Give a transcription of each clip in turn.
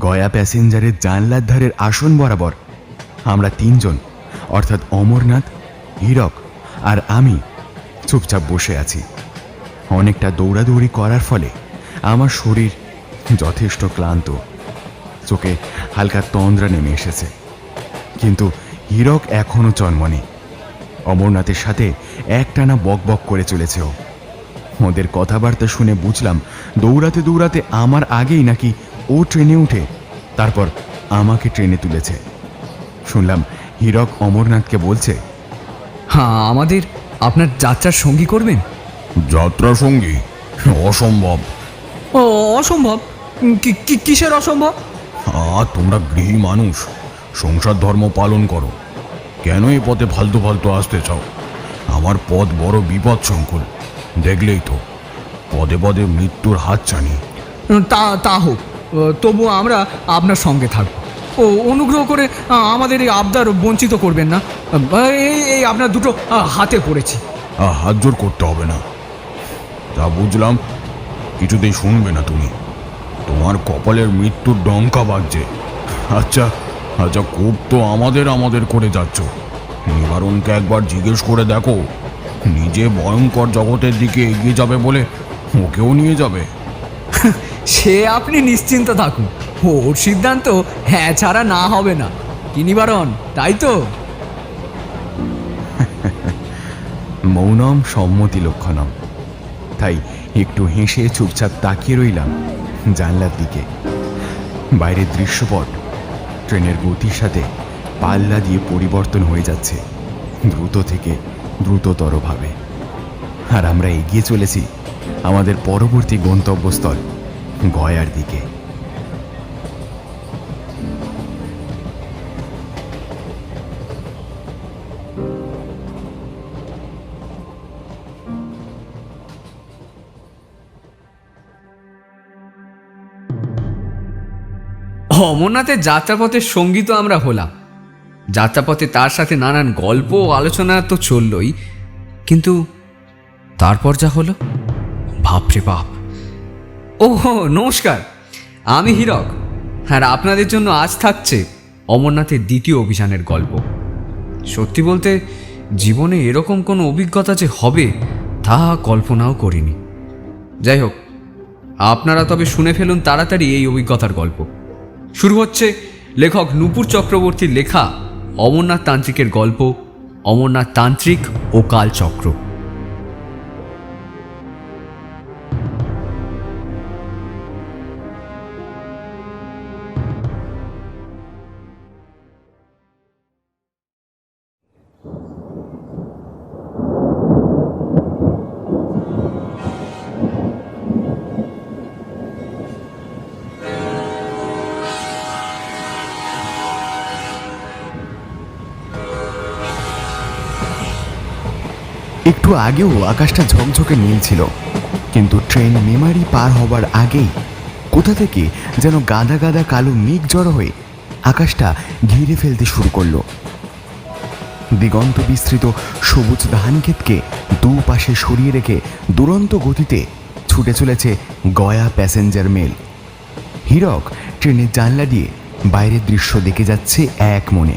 গয়া প্যাসেঞ্জারের জানলার ধারের আসন বরাবর আমরা তিনজন, অর্থাৎ অমরনাথ, হীরক আর আমি চুপচাপ বসে আছি। অনেকটা দৌড়াদৌড়ি করার ফলে আমার শরীর যথেষ্ট ক্লান্ত, চোখে হালকা তন্দ্রা নেমে এসেছে। কিন্তু হীরক এখনো চনমনে। অমরনাথের সাথে একটানা বক বক করে চলেছে ও। ওদের কথাবার্তা শুনে বুঝলাম দৌড়াতে দৌড়াতে আমার আগেই নাকি ও ট্রেনে উঠে তারপর আমাকে ট্রেনে তুলেছে। শুনলাম হীরক অমরনাথকে বলছে, হ্যাঁ, আমাদের আপনার যাত্রার সঙ্গী করবেন? যাত্রা সঙ্গী? অসম্ভব। ও, অসম্ভব? কিসের অসম্ভব? তোমরা গৃহী মানুষ, সংসার ধর্ম পালন করো, কেন এই পথে ফালতু ফালতু আসতে চাও? আমার পথ বড় বিপদ সংকুল, দেখলেই তো, পদে পদে মৃত্যুর হাত ছানি। তা হোক, তবু আমরা আপনার সঙ্গে থাকব। ও, অনুগ্রহ করে আমাদের এই আবদার বঞ্চিত করবেন না। এই আপনার দুটো হাতে পড়েছি। হাত জোর করতে হবে না, যা বুঝলাম কিছুতেই শুনবে না তুমি। তোমার কপালের মৃত্যুর ডঙ্কা বাজছে। আচ্ছা আচ্ছা, খুব তো আমাদের করে যাচ্ছ। নিবারণকে একবার জিজ্ঞেস করে দেখো, নিজে ভয়ঙ্কর জগতের দিকে এগিয়ে যাবে বলে ওকেও নিয়ে যাবে। সে আপনি নিশ্চিন্ত থাকুন, ওর সিদ্ধান্ত হ্যাঁ ছাড়া না হবে না। কি নিবারণ, তাই তো? মৌনম সম্মতি লক্ষণম। তাই একটু হেসে চুপচাপ তাকিয়ে রইলাম জানলার দিকে। বাইরের দৃশ্যপট ট্রেনের গতির সাথে পাল্লা দিয়ে পরিবর্তন হয়ে যাচ্ছে দ্রুত থেকে দ্রুততরভাবে। আর আমরা এগিয়ে চলেছি আমাদের পরবর্তী গন্তব্যস্থল গয়ার দিকে। অমরনাথের যাত্রাপথের সঙ্গী তো আমরা হলাম। যাত্রাপথে তার সাথে নানান গল্প ও আলোচনা তো চললই, কিন্তু তারপর যা হলো, বাপরে বাপ। ও নমস্কার, আমি হীরক, আর আপনাদের জন্য আজ থাকছে অমরনাথের দ্বিতীয় অভিযানের গল্প। সত্যি বলতে জীবনে এরকম কোনো অভিজ্ঞতা যে হবে তা কল্পনাও করিনি। যাই হোক, আপনারা তবে শুনে ফেলুন তাড়াতাড়ি এই অভিজ্ঞতার গল্প। শুরু হচ্ছে লেখক নূপুর চক্রবর্তীর লেখা অমরনাথ তান্ত্রিকের গল্প, অমরনাথ তান্ত্রিক ও কালচক্র। একটু আগেও আকাশটা ঝকঝকে নীল ছিল, কিন্তু ট্রেন মেমারি পার হবার আগেই কোথা থেকে যেন গাদা গাদা কালো মেঘ জড়ো হয়ে আকাশটা ঘিরে ফেলতে শুরু করলো। দিগন্ত বিস্তৃত সবুজ ধানক্ষেতকে দুপাশে সরিয়ে রেখে দুরন্ত গতিতে ছুটে চলেছে গয়া প্যাসেঞ্জার মেল। হীরক ট্রেনের জানলা দিয়ে বাইরের দৃশ্য দেখে যাচ্ছে এক মনে।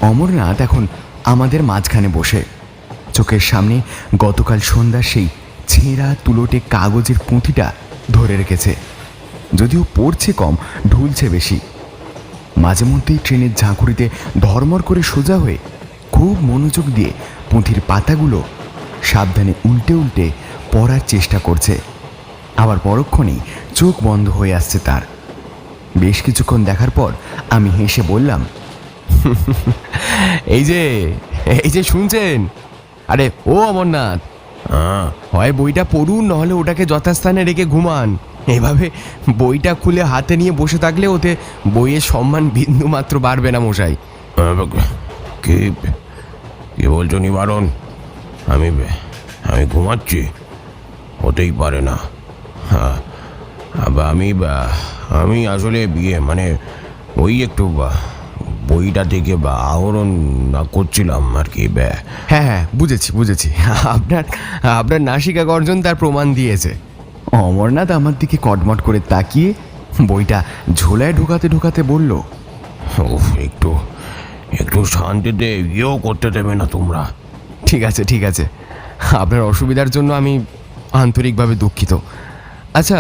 অমরনাথ এখন আমাদের মাঝখানে বসে চোখের সামনে গতকাল সন্ধ্যার সেই ছেঁড়া তুলোটে কাগজের পুঁথিটা ধরে রেখেছে। যদিও পড়ছে কম, ঢুলছে বেশি। মাঝে মধ্যেই ট্রেনের ঝাঁকুড়িতে ধর্মর করে সোজা হয়ে খুব মনোযোগ দিয়ে পুঁথির পাতাগুলো সাবধানে উল্টে উল্টে পড়ার চেষ্টা করছে। আবার পরক্ষণেই চোখ বন্ধ হয়ে আসছে তার। বেশ কিছুক্ষণ দেখার পর আমি হেসে বললাম, এই যে শুনছেন? আরে ও অমরনাথ, হয় বইটা পড়ুন, নাহলে ওটাকে যথাস্থানে রেখে ঘুমান। এভাবে বইটা খুলে হাতে নিয়ে বসে থাকলে ওতে বইয়ের সম্মান বিন্দু মাত্র বাড়বে না মশাই। কি বলছো নিবারণ? আমি ঘুমাচ্ছি? হতেই পারে না। আমি আসলে ওই একটু বইটা থেকে আহরণ করছিলাম আর কি। হ্যাঁ, বুঝেছি। আপনার নাসিকা গর্জন তার প্রমাণ দিয়েছে। অমরনাথ আমার দিকে কটমট করে তাকিয়ে বইটা ঝোলায় ঢোকাতে ঢোকাতে বলল, উফ, একটু একটু শান্তিতে ইয়েও করতে দেবে না তোমরা? ঠিক আছে ঠিক আছে, আপনার অসুবিধার জন্য আমি আন্তরিকভাবে দুঃখিত। আচ্ছা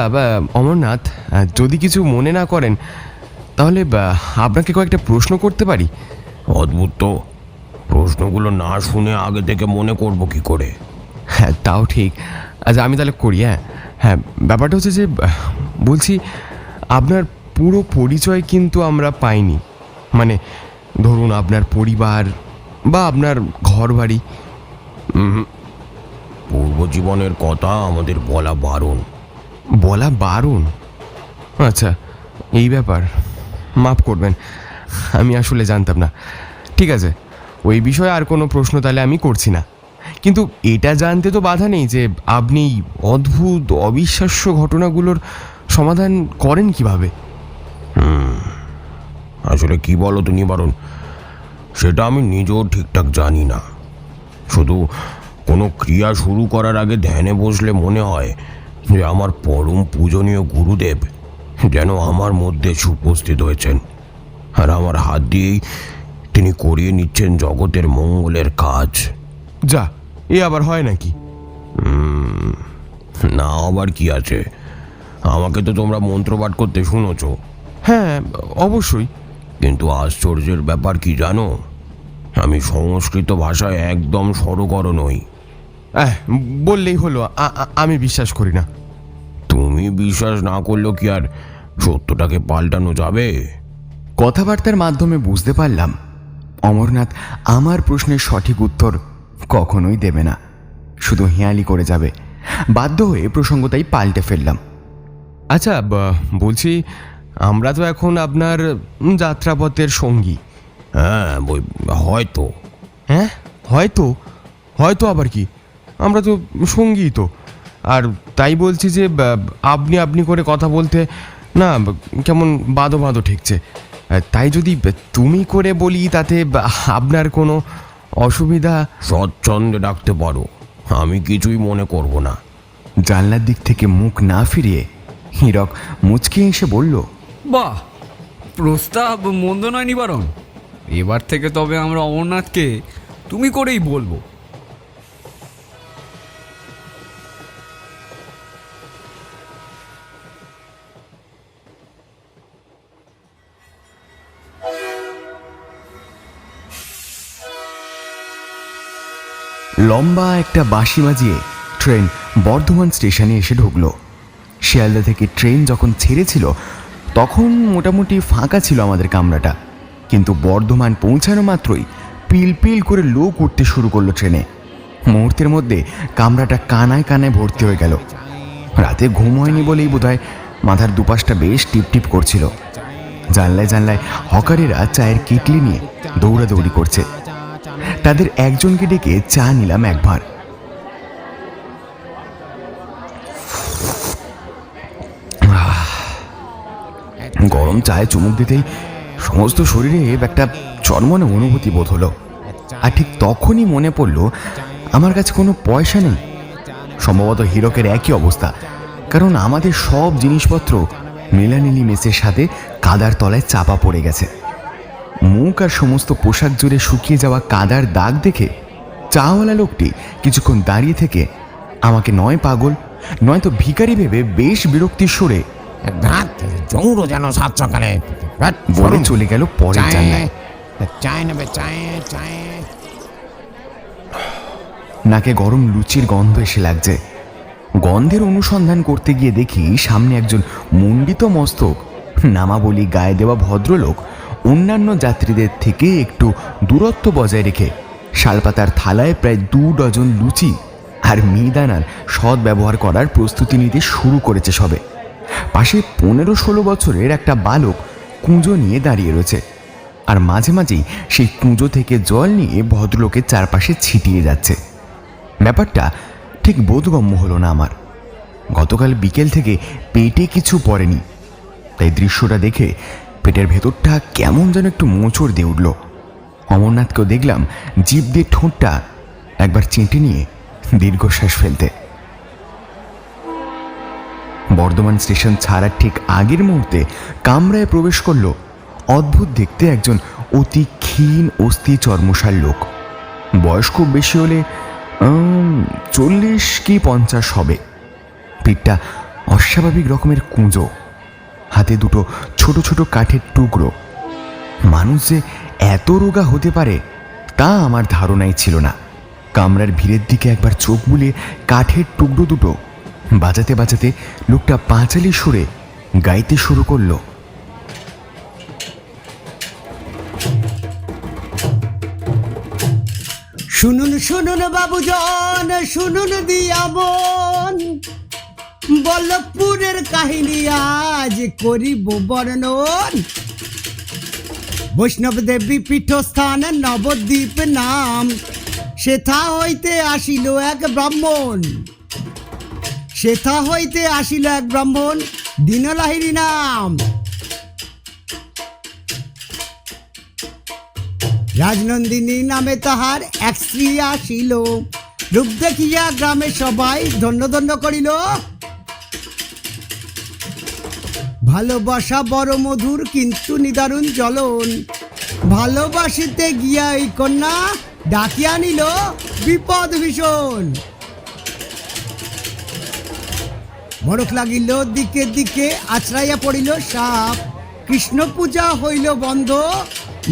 অমরনাথ, যদি কিছু মনে না করেন তাহলে আপনাকে কয়েকটা প্রশ্ন করতে পারি? অদ্ভুত তো, প্রশ্নগুলো না শুনে আগে থেকে মনে করব কি করে? হ্যাঁ তাও ঠিক। আচ্ছা আমি তাহলে করি। হ্যাঁ হ্যাঁ, ব্যাপারটা হচ্ছে যে বলছি, আপনার পুরো পরিচয় কিন্তু আমরা পাইনি। মানে ধরুন আপনার পরিবার বা আপনার ঘর বাড়ি। পূর্বজীবনের কথা আমাদের বলা বারণ। বলা বারণ? আচ্ছা এই ব্যাপার, মাফ করবেন, আমি আসলে জানতাম না। ঠিক আছে, ওই বিষয়ে আর কোনো প্রশ্ন তাহলে আমি করছি না। কিন্তু এটা জানতে তো বাধা নেই যে আপনি অদ্ভুত অবিশ্বাস্য ঘটনাগুলোর সমাধান করেন কিভাবে? আসলে কি বলো তো নিবারণ, সেটা আমি নিজেও ঠিকঠাক জানি না। শুধু কোনো ক্রিয়া শুরু করার আগে ধ্যানে বসলে মনে হয় যে আমার পরম পূজনীয় গুরুদেব যেন আমার মধ্যে উপস্থিত হয়েছেন, আর আমার হাত দিয়েই তিনি করিয়ে নিচ্ছেন জগতের মঙ্গলের কাজ। যা, এ আবার হয় নাকি? না, আবার কি আছে? আমাকে তো তোমরা মন্ত্রপাঠ করতে শুনেছ। হ্যাঁ অবশ্যই। কিন্তু আশ্চর্যের ব্যাপার কি জানো, আমি সংস্কৃত ভাষায় একদম সড়গড় নই। বললেই হলো, আমি বিশ্বাস করি না। তুমি বিশ্বাস না করলেও কি আর সত্যটাকে পাল্টানো যাবে? কথাবার্তার মাধ্যমে বুঝতে পারলাম অমরনাথ আমার প্রশ্নের সঠিক উত্তর কখনোই দেবে না, শুধু হেঁয়ালি করে যাবে। বাধ্য হয়ে প্রসঙ্গ তাই পাল্টে ফেললাম। আচ্ছা বলছি, আমরা তো এখন আপনার যাত্রাপথের সঙ্গী। হ্যাঁ হয়তো। হ্যাঁ হয়তো? হয়তো আবার কি? আমরা তো সঙ্গী তো। আর তাই বলছি যে আপনি আপনি করে কথা বলতে না কেমন বাদো বাদো ঠেকছে। তাই যদি তুমি করে বলি তাতে আপনার কোনো অসুবিধা? স্বচ্ছন্দে ডাকতে পারো, আমি কিছুই মনে করব না। জানলার দিক থেকে মুখ না ফিরিয়ে হীরক মুচকি এসে বলল, বাহ, প্রস্তাব মন্দ নয় নিবারণ। এবার থেকে তবে আমরা অমরনাথকে তুমি করেই বলবো। লম্বা একটা বাঁশি বাজিয়ে ট্রেন বর্ধমান স্টেশনে এসে ঢুকলো। শিয়ালদা থেকে ট্রেন যখন ছেড়েছিল তখন মোটামুটি ফাঁকা ছিল আমাদের কামরাটা, কিন্তু বর্ধমান পৌঁছানো মাত্রই পিল পিল করে লোক উঠতে শুরু করলো ট্রেনে। মুহূর্তের মধ্যে কামরাটা কানায় কানায় ভর্তি হয়ে গেল। রাতে ঘুম হয়নি বলেই বোধহয় মাথার দুপাশটা বেশ টিপ টিপ করছিল। জানলায় জানলায় হকারেরা চায়ের কিটলি নিয়ে দৌড়াদৌড়ি করছে। তাদের একজনকে ডেকে চা নিলাম একবার। গরম চায়ে চুমুক দিতেই সমস্ত শরীরে একটা চরমনে অনুভূতি বোধ হলো। আর ঠিক তখনই মনে পড়লো আমার কাছে কোনো পয়সা নেই। সম্ভবত হীরকের একই অবস্থা, কারণ আমাদের সব জিনিসপত্র নীলানীলি মেসের সাথে কাদার তলায় চাপা পড়ে গেছে। মুখ আর সমস্ত পোশাক জুড়ে শুকিয়ে যাওয়া কাদার দাগ দেখে চাওয়ালা লোকটি কিছুক্ষণ দাঁড়িয়ে থেকে আমাকে নয় পাগল নয়তো ভিখারি ভেবে বেশ বিরক্তির সুরে জৌড়ো যেন সাত সকালে বলে চলে গেল পরের জানলায়। চায় নেবে, চায় চায়। নাকে গরম লুচির গন্ধ এসে লাগছে। গন্ধের অনুসন্ধান করতে গিয়ে দেখি সামনে একজন মণ্ডিত মস্তক নামাবলী গায়ে দেওয়া ভদ্রলোক অন্যান্য যাত্রীদের থেকে একটু দূরত্ব বজায় রেখে শালপাতার থালায় প্রায় 2 ডজন লুচি আর মিহিদানার সৎ ব্যবহার করার প্রস্তুতি নিতে শুরু করেছে সবে। পাশে 15-16 বছরের একটা বালক কুঁজো নিয়ে দাঁড়িয়ে রয়েছে, আর মাঝে মাঝেই সেই কুঁজো থেকে জল নিয়ে ভদ্রলোকের চারপাশে ছিটিয়ে যাচ্ছে। ব্যাপারটা ঠিক বোধগম্য হলো না আমার। গতকাল বিকেল থেকে পেটে কিছু পড়েনি, তাই দৃশ্যটা দেখে পেটের ভেতরটা কেমন যেন একটু মোচড় দিয়ে উঠল। অমরনাথকেও দেখলাম জিভ দিয়ে ঠোঁটটা একবার চেটে নিয়ে দীর্ঘশ্বাস ফেলতে। বর্ধমান স্টেশন ছাড়ার ঠিক আগের মুহূর্তে কামরায় প্রবেশ করলো অদ্ভুত দেখতে একজন অতি ক্ষীণ অস্থি চর্মসার লোক। বয়স খুব বেশি হলে 40 কি 50 হবে। পিঠটা অস্বাভাবিক রকমের কুঁজো, হাতে দুটো ছোট ছোট কাঠের টুকরো। মানুষ যে এত রোগা হতে পারে তা আমার ধারণাই ছিল না। কামরার ভিড়ের দিকে একবার চোখ বুলিয়ে কাঠের টুকরো দুটো বাজাতে বাজাতে লোকটা পাঁচালি সুরে গাইতে শুরু করলো। শুনুন শুনুন বাবুজন, শুনুন দিয়া বোন, বল্লভপুরের কাহিনী আজ করিব বর্ণন। বৈষ্ণব দেবী পীঠস্থান নবদ্বীপ নাম, সেথা হইতে আসিল এক ব্রাহ্মণ। সেথা হইতে আসিল এক ব্রাহ্মণ, দীনলাহিড়ী নাম। রাজনন্দিনী নামে তাহার এক স্ত্রী আসিল, রূপ দেখিয়া গ্রামে সবাই ধন্য ধন্য করিল। ভালোবাসা বড় মধুর কিন্তু নিদারুণ জ্বলন, ভালোবাসিতে গিয়া এই কন্যা ডাকিয়া নিল বিপদ ভীষণ। মরক লাগিল দিকে দিকে, আছড়াইয়া পড়িল সাপ, কৃষ্ণ পূজা হইল বন্ধ,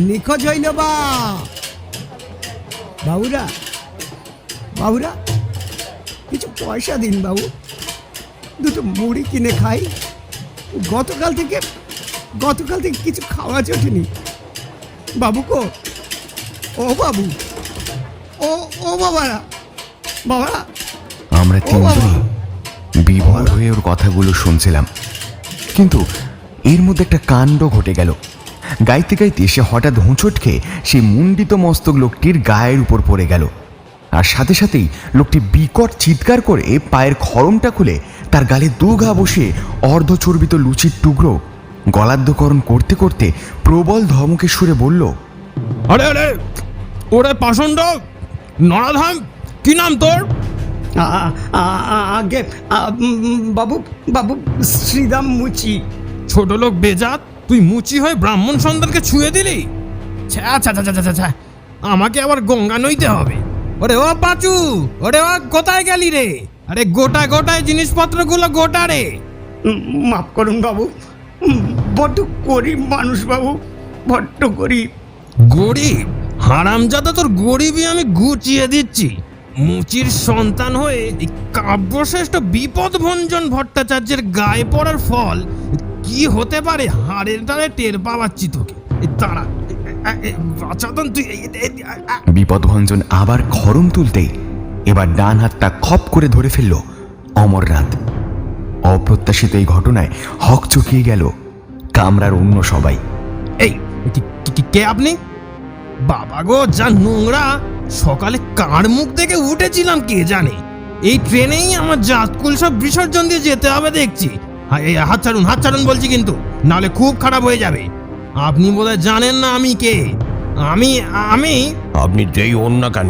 নিখোঁজ হইল বা। বাবুরা বাবুরা কিছু পয়সা দিন বাবু, দুটো মুড়ি কিনে খাই। গতকাল থেকে কিছু খাওয়া জোটেনি। বাবু কো, ও বাবু, ও বাবারা, বাবারা। আমরা তিনজনই বিভোর হয়ে ওর কথাগুলো শুনছিলাম, কিন্তু এর মধ্যে একটা কাণ্ড ঘটে গেল। গাইতে গাইতে সে হঠাৎ হোঁচট খেয়ে সেই মুন্ডিত মস্তক লোকটির গায়ের উপর পড়ে গেল, আর সাথে সাথেই লোকটি বিকট চিৎকার করে পায়ের খড়মটা খুলে তার গালে দু ঘা বসিয়ে অর্ধচর্বিত লুচির টুকরো গলাদ্যকরণ করতে করতে প্রবল ধমকে সুরে বলল, আরে আরে ওরে পাষণ্ড নরাধাম, কি নাম তোর? আগে বাবু বাবু শ্রীদাম মুচি। ছোট লোক বেজাত, তুই মুচি হয়ে ব্রাহ্মণ সন্তানকে ছুঁয়ে দিলি? ছ্যা, আমাকে আবার গঙ্গা নইতে হবে। ওরে ও পাচু, ওরে ও কোথায় গেলি রে? আরে গোটায় জিনিসপত্রগুলো গোটা রে। মাফ করুন বাবু, বড্ড গরিব মানুষ বাবু, বড্ড গরিব। গরিব? হারামজাদা, তোর গরিবই আমি গুছিয়ে দিচ্ছি। মুচির সন্তান হয়ে এই কাব্যশ্রেষ্ঠ বিপদভঞ্জন ভট্টাচার্যের গায়ে পড়ার ফল কি হতে পারে হাড়ের দ্বারা টের পাওয়াচ্ছি তোকে। তারা বিপদভঞ্জন আবার খড়ম তুলতেই এবার ডান হাতটা খপ করে ধরে ফেলল অমরনাথ। অপ্রত্যাশিত এই ঘটনায় হক চকিয়ে গেল কামরার অন্য সবাই। এই কে আপনি? বাবা গো, যা নোংরা! সকালে কার মুখ থেকে উঠেছিলাম কে জানে। এই ট্রেনেই আমার জাতকুল সব বিসর্জন দিয়ে যেতে হবে দেখছি। হাত ছাড়ুন বলছি, কিন্তু নাহলে খুব খারাপ হয়ে যাবে। আপনি বোধহয় জানেন না আমি কে। আমি আপনি যেই হন না কেন,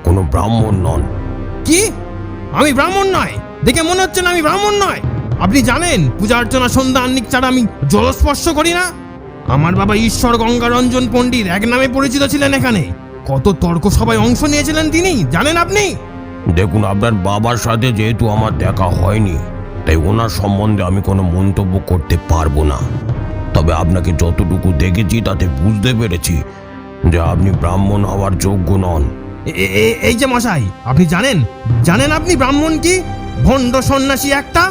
কোনো ব্রাহ্মণ নন। কি? আমি ব্রাহ্মণ নয়? দেখে মনে হচ্ছে না আমি ব্রাহ্মণ নয়। আপনি জানেন পূজা অর্চনা সন্ধ্যা আহ্নিক ছাড়া আমি জলস্পর্শ করি না। আমার বাবা ঈশ্বর গঙ্গারঞ্জন পণ্ডিত এক নামে পরিচিত ছিলেন। এখানে কত তর্ক সভায় অংশ নিয়েছিলেন তিনি, জানেন আপনি? দেখুন, আপনার বাবার সাথে যেহেতু আমার দেখা হয়নি, তাই ওনার সম্বন্ধে আমি কোনো মন্তব্য করতে পারবো না। তবে আপনাকে যতটুকু দেখেছি তাতে বুঝতে পেরেছি যে আপনি ব্রাহ্মণ হওয়ার যোগ্য নন। এই যে মশাই, আপনি জানেন আপনি ব্রাহ্মণ কি? ভণ্ড সন্ন্যাসী একটা।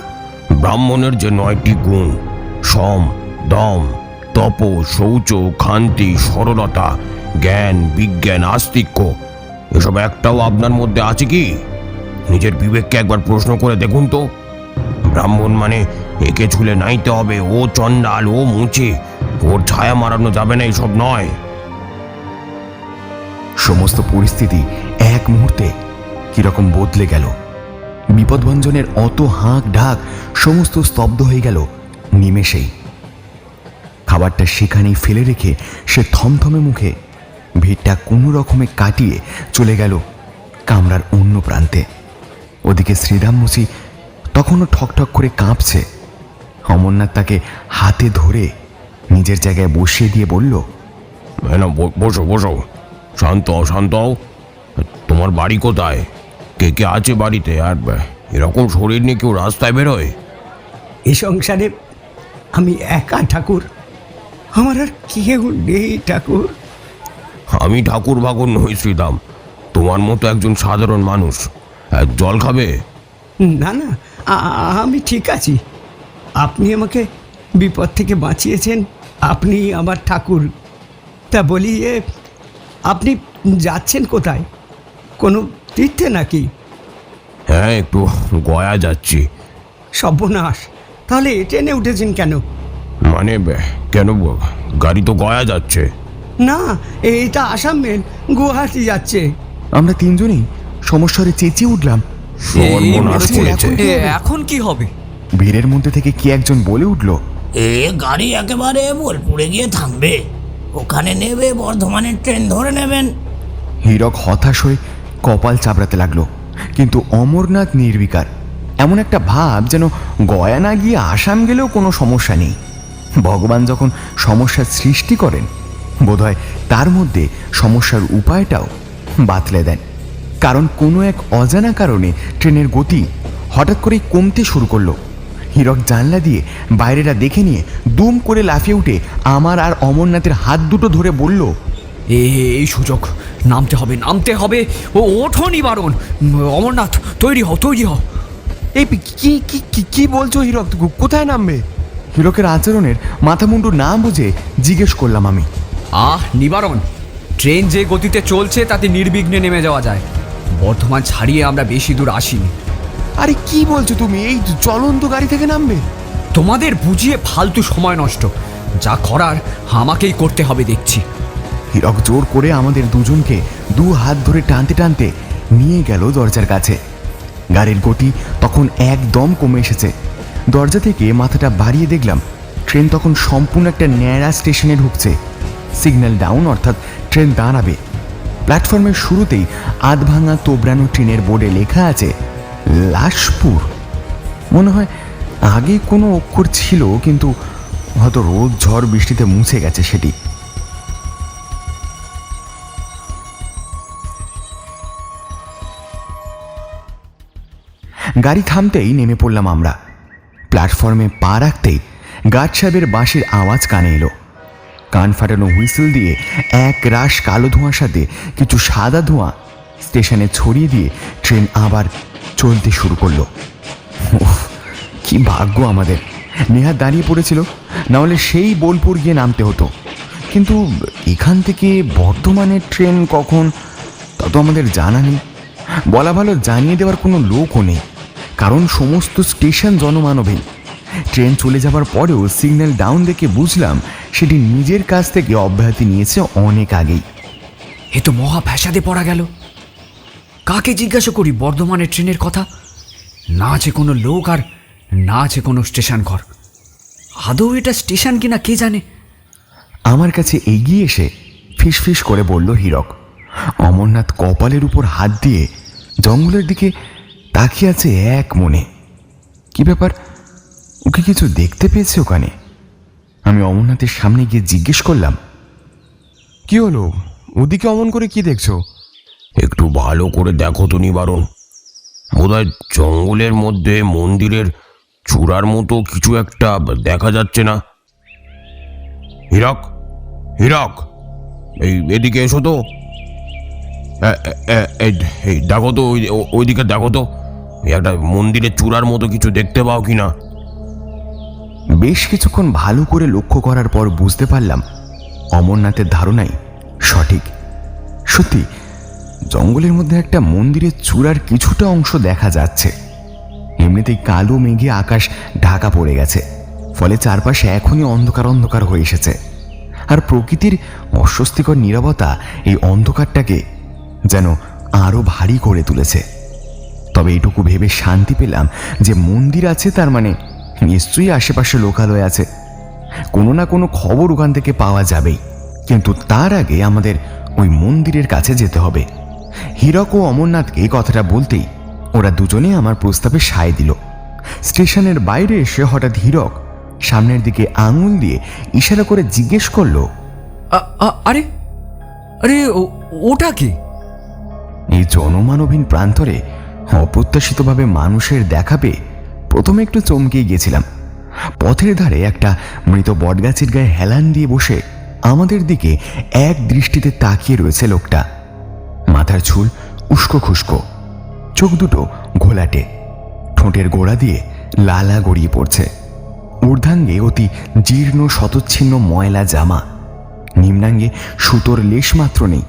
ব্রাহ্মণের যে 9টি গুণ, সম, দম, তপ, শৌচ, ক্ষান্তি, সরলতা, জ্ঞান, বিজ্ঞান, আস্তিক্য, এসব একটাও আপনার মধ্যে আছে কি? নিজের বিবেককে একবার প্রশ্ন করে দেখুন তো। ব্রাহ্মণ মানে একে ছুলে নাইতে হবে, ও চণ্ডাল, ও মুচে, ওর ছায়া মারানো যাবে না, এসব নয়। সমস্ত পরিস্থিতি এক মুহূর্তে কিরকম বদলে গেল। বিপদভঞ্জনের অত হাঁক ঢাক সমস্ত স্তব্ধ হয়ে গেল নিমেষেই। খাবারটা সেখানেই ফেলে রেখে সে থমথমে মুখে ভিড়টা কোনো রকমে কাটিয়ে চলে গেল কামরার অন্য প্রান্তে। ওদিকে শ্রীরাম মুচি তখনও ঠকঠক করে কাঁপছে। অমরনাথ তাকে হাতে ধরে নিজের জায়গায় বসিয়ে দিয়ে বলল, না বসো বসো, শান্ত হও শান্ত হও। তোমার বাড়ি কোথায়? কে কে আছে বাড়িতে? আর এরকম শরীর নিয়ে কেউ রাস্তায় বেরোয়? এ সংসারে আমি একা ঠাকুর, আমার আর কেউ নেই ঠাকুর। আমি ঠাকুর বাকুর নই শ্রীদাম, তোমার মতো একজন সাধারণ মানুষ। জল খাবে? না না, আমি ঠিক আছি। আপনি আমাকে বিপদ থেকে বাঁচিয়েছেন, আপনি আমার ঠাকুর। তা বলি, আপনি যাচ্ছেন কোথায়? কোনো তীর্থে নাকি? হ্যাঁ, একটু গয়া যাচ্ছি। সর্বনাশ, তাহলে ট্রেনে উঠেছেন কেন? মানে কেন, গাড়ি তো গয়া যাচ্ছে। না, এইটা আসাম মেল, গুয়াহাটি যাচ্ছে। আমরা তিনজনেই সমস্যারে চেঁচিয়ে উঠলাম। সর্বনাশ করেছে। এখন কি হবে? ভিড়ের মধ্যে থেকে কি একজন বলে উঠল, এ গাড়ি একেবারে বোলপুরে গিয়ে থামবে, ওখানে নেবে বর্ধমানের ট্রেন ধরে নেবেন। হীরক হতাশ হয়ে কপাল চাপড়াতে লাগলো, কিন্তু অমরনাথ নির্বিকার। এমন একটা ভাব যেন গয়া না গিয়ে আসাম গেলেও কোনো সমস্যা নেই। ভগবান যখন সমস্যার সৃষ্টি করেন, বোধহয় তার মধ্যে সমস্যার উপায়টাও বাতলে দেন। কারণ কোনো এক অজানা কারণে ট্রেনের গতি হঠাৎ করেই কমতে শুরু করলো। হীরক জানলা দিয়ে বাইরেটা দেখে নিয়ে দুম করে লাফিয়ে উঠে আমার আর অমরনাথের হাত দুটো ধরে বলল, এই সুযোগ, নামতে হবে নামতে হবে। ও ওঠো নিবারণ, অমরনাথ তৈরি হও তৈরি হও। এই কি কি কি কি বলছো হীরক? কোথায় নামবে? হীরকের আচরণের মাথা মুন্ডু না বুঝে জিজ্ঞেস করলাম আমি। নিবারণ, ট্রেন যে গতিতে চলছে তাতে নির্বিঘ্নে নেমে যাওয়া যায়। বর্ধমান ছাড়িয়ে আমরা বেশি দূর আসিনি। আরে কি বলছো তুমি? এই চলন্ত গাড়ি থেকে নামবে? তোমাদের বুঝিয়ে ফালতু সময় নষ্ট, যা করার আমাকেই করতে হবে দেখছি। হীরক জোর করে আমাদের দুজনকে দু হাত ধরে টানতে টানতে নিয়ে গেল দরজার কাছে। গাড়ির গতি তখন একদম কমে এসেছে। দরজা থেকে মাথাটা বাড়িয়ে দেখলাম ট্রেন তখন সম্পূর্ণ একটা ন্যাড়া স্টেশনে ঢুকছে। সিগন্যাল ডাউন, অর্থাৎ ট্রেন দাঁড়াবে। প্ল্যাটফর্মের শুরুতেই আধভাঙা তোবড়ানো ট্রেনের বোর্ডে লেখা আছে লাশপুর। মনে হয় আগে কোনো অক্ষর ছিল, কিন্তু হয়তো রোদ ঝড় বৃষ্টিতে মুছে গেছে সেটি। গাড়ি থামতেই নেমে পড়লাম আমরা। প্ল্যাটফর্মে পা রাখতেই গার্ড সাহেবের বাঁশির আওয়াজ কানে এলো। কান ফাটানো হুইসেল দিয়ে এক রাশ কালো ধোঁয়ার সাথে কিছু সাদা ধোঁয়া স্টেশনে ছড়িয়ে দিয়ে ট্রেন আবার চলতে শুরু করলো। উফ, কি ভাগ্য আমাদের! নেহাত দাঁড়িয়ে পড়েছিল, নাহলে সেই বোলপুর গিয়ে নামতে হতো। কিন্তু এখান থেকে বর্ধমানের ট্রেন কখন তা তো আমাদের জানা নেই। বলা ভালো, জানিয়ে দেওয়ার কোনো লোকও নেই, কারণ সমস্ত স্টেশন জনমানবহীন। ট্রেন চলে যাবার পরেও সিগন্যাল ডাউন দেখে বুঝলাম সেটি নিজের কাছ থেকে অব্যাহতি নিয়েছে অনেক আগেই। এ তো মহা ফ্যাসাদে পড়া গেল। কাকে জিজ্ঞাসা করি বর্ধমানের ট্রেনের কথা? না আছে কোনো লোক, আর না আছে কোনো স্টেশন ঘর। আদৌ এটা স্টেশন কিনা কে জানে। আমার কাছে এগিয়ে এসে ফিসফিস করে বলল হীরক। অমরনাথ কপালের উপর হাত দিয়ে জঙ্গলের দিকে তাকিয়ে আছে এক মনে। কি ব্যাপার, ওকে কিছু দেখতে পেয়েছে ওখানে? আমি অমরনাথের সামনে গিয়ে জিজ্ঞেস করলাম, কি হলো? ওদিকে অমন করে কি দেখছো? একটু ভালো করে দেখো তো নিবারণ, বোধহয় জঙ্গলের মধ্যে মন্দিরের চূড়ার মতো কিছু একটা দেখা যাচ্ছে না? হীরক, হীরক, এদিকে এসো তো। এই দেখো তো, ওইদিকে দেখো তো, একটা মন্দিরের চূড়ার মতো কিছু দেখতে পাও কিনা? বেশ কিছুক্ষণ ভালো করে লক্ষ্য করার পর বুঝতে পারলাম অমরনাথের ধারণাই সঠিক। সত্যি জঙ্গলের মধ্যে একটা মন্দিরের চূড়ার কিছুটা অংশ দেখা যাচ্ছে। এমনিতেই কালো মেঘে আকাশ ঢাকা পড়ে গেছে, ফলে চারপাশে এখনই অন্ধকার অন্ধকার হয়ে এসেছে। আর প্রকৃতির অস্বস্তিকর নীরবতা এই অন্ধকারটাকে যেন আরো ভারী করে তুলেছে। তবে এইটুকু ভেবে শান্তি পেলাম যে মন্দির আছে, তার মানে নিশ্চয়ই আশেপাশে লোকালয় আছে। কোনো না কোনো খবর ওখান থেকে পাওয়া যাবেই, কিন্তু তার আগে আমাদের ওই মন্দিরের কাছে যেতে হবে। হীরক ও অমরনাথকে এই কথাটা বলতেই ওরা দুজনে আমার প্রস্তাবে সায় দিল। স্টেশনের বাইরে এসে হঠাৎ হীরক সামনের দিকে আঙুল দিয়ে ইশারা করে জিজ্ঞেস করলো, আরে আরে ওটা কি? এই জনমানবহীন প্রান্তরে অপ্রত্যাশিতভাবে মানুষের দেখা পেয়ে প্রথমে একটু চমকে গিয়েছিলাম। পথের ধারে একটা মৃত বটগাছের গায়ে হেলান দিয়ে বসে আমাদের দিকে এক দৃষ্টিতে তাকিয়ে রয়েছে লোকটা। মাথার চুল উস্কো খুস্কো, চোখ দুটো ঘোলাটে, ঠোঁটের গোড়া দিয়ে লালা গড়িয়ে পড়ছে। ঊর্ধ্বাঙ্গে অতি জীর্ণ শতচ্ছিন্ন ময়লা জামা, নিম্নাঙ্গে সুতোর লেশ মাত্র নেই।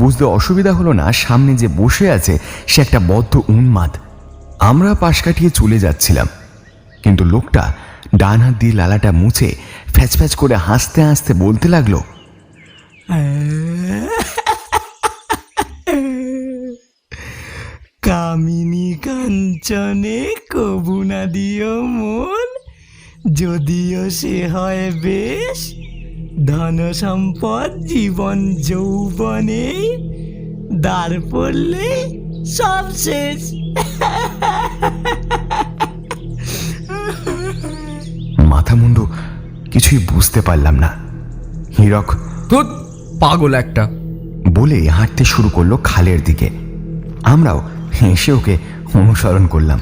বুঝতে অসুবিধা হলো না সামনে যে বসে আছে সে একটা বদ্ধ উন্মাদ। আমরা পাশ কাটিয়ে চলে যাচ্ছিলাম, কিন্তু লোকটা ডান হাত দিয়ে লালাটা মুছে ফ্যাচ ফ্যাচ করে হাসতে হাসতে বলতে লাগলো, কামিনী কাঞ্চনে কবু না দিও মন, যদিও সে হয় বেশ, ধন সম্পদ জীবন যৌবনে, দাঁড় পড়লে সব শেষ। মাথা মুন্ডু কিছুই বুঝতে পারলাম না। হীরক ধুৎ, পাগল একটা। বলে হাঁটতে শুরু করলো খালের দিকে। আমরাও হেসে ওকে অনুসরণ করলাম।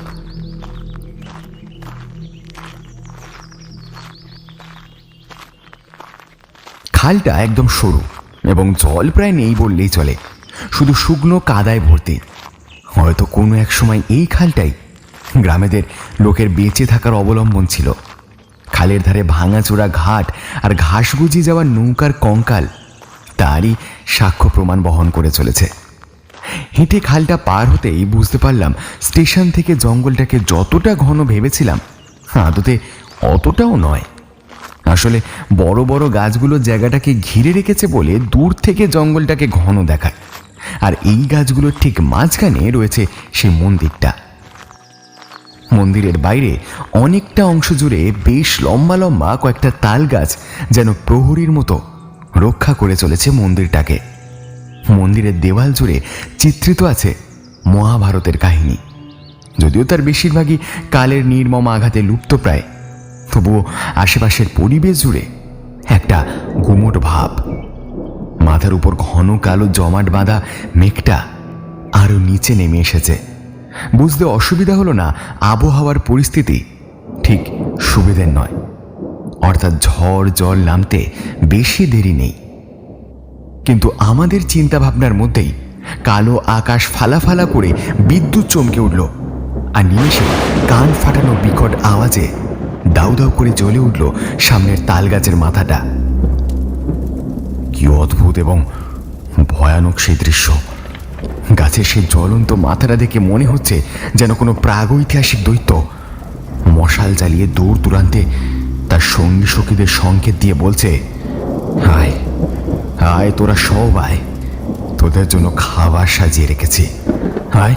খালটা একদম সরু এবং জল প্রায় নেই বললেই চলে, শুধু শুকনো কাদায় ভর্তি। হয়তো কোনো এক সময় এই খালটাই গ্রামেদের লোকের বেঁচে থাকার অবলম্বন ছিল। খালের ধারে ভাঙাচোরা ঘাট আর ঘাস গুজিয়ে যাওয়া নৌকার কঙ্কাল তারই সাক্ষ্য প্রমাণ বহন করে চলেছে। হেঁটে খালটা পার হতেই বুঝতে পারলাম স্টেশন থেকে জঙ্গলটাকে যতটা ঘন ভেবেছিলাম আদতে অতটাও নয়। আসলে বড় বড় গাছগুলো জায়গাটাকে ঘিরে রেখেছে বলে দূর থেকে জঙ্গলটাকে ঘন দেখায়। আর এই গাছগুলোর ঠিক মাঝখানে রয়েছে সেই মন্দিরটা। মন্দিরের বাইরে অনেকটা অংশ জুড়ে বেশ লম্বা লম্বা কয়েকটা তাল গাছ যেন প্রহরীর মতো রক্ষা করে চলেছে মন্দিরটাকে। মন্দিরের দেওয়াল জুড়ে চিত্রিত আছে মহাভারতের কাহিনী, যদিও তার বেশিরভাগই কালের নির্মম আঘাতে লুপ্তপ্রায়। তবুও আশেপাশের পরিবেশ জুড়ে একটা গুমোট ভাব। মাথার উপর ঘন কালো জমাট বাঁধা মেঘটা আরো নিচে নেমে এসেছে। বুঝতে অসুবিধা হলো না আবহাওয়ার পরিস্থিতি ঠিক সুবিধের নয়, অর্থাৎ ঝড় জল নামতে বেশি দেরি নেই। কিন্তু আমাদের চিন্তা ভাবনার মধ্যেই কালো আকাশ ফালা ফালা করে বিদ্যুৎ চমকে উঠল, আর নিমেষে কান ফাটানো বিকট আওয়াজে দাউ দাউ করে জ্বলে উঠল সামনের তাল গাছের মাথাটা। কি অদ্ভুত এবং ভয়ানক সেই দৃশ্য! গাছের সেই জ্বলন্ত মাথাটা দেখে মনে হচ্ছে যেন কোনো প্রাগৈতিহাসিক দৈত্য মশাল জ্বালিয়ে দূর দূরান্তে তার সঙ্গী সখীদের সংকেত দিয়ে বলছে, হায় হায় তোরা সব আয়, তোদের জন্য খাবার সাজিয়ে রেখেছি, হায়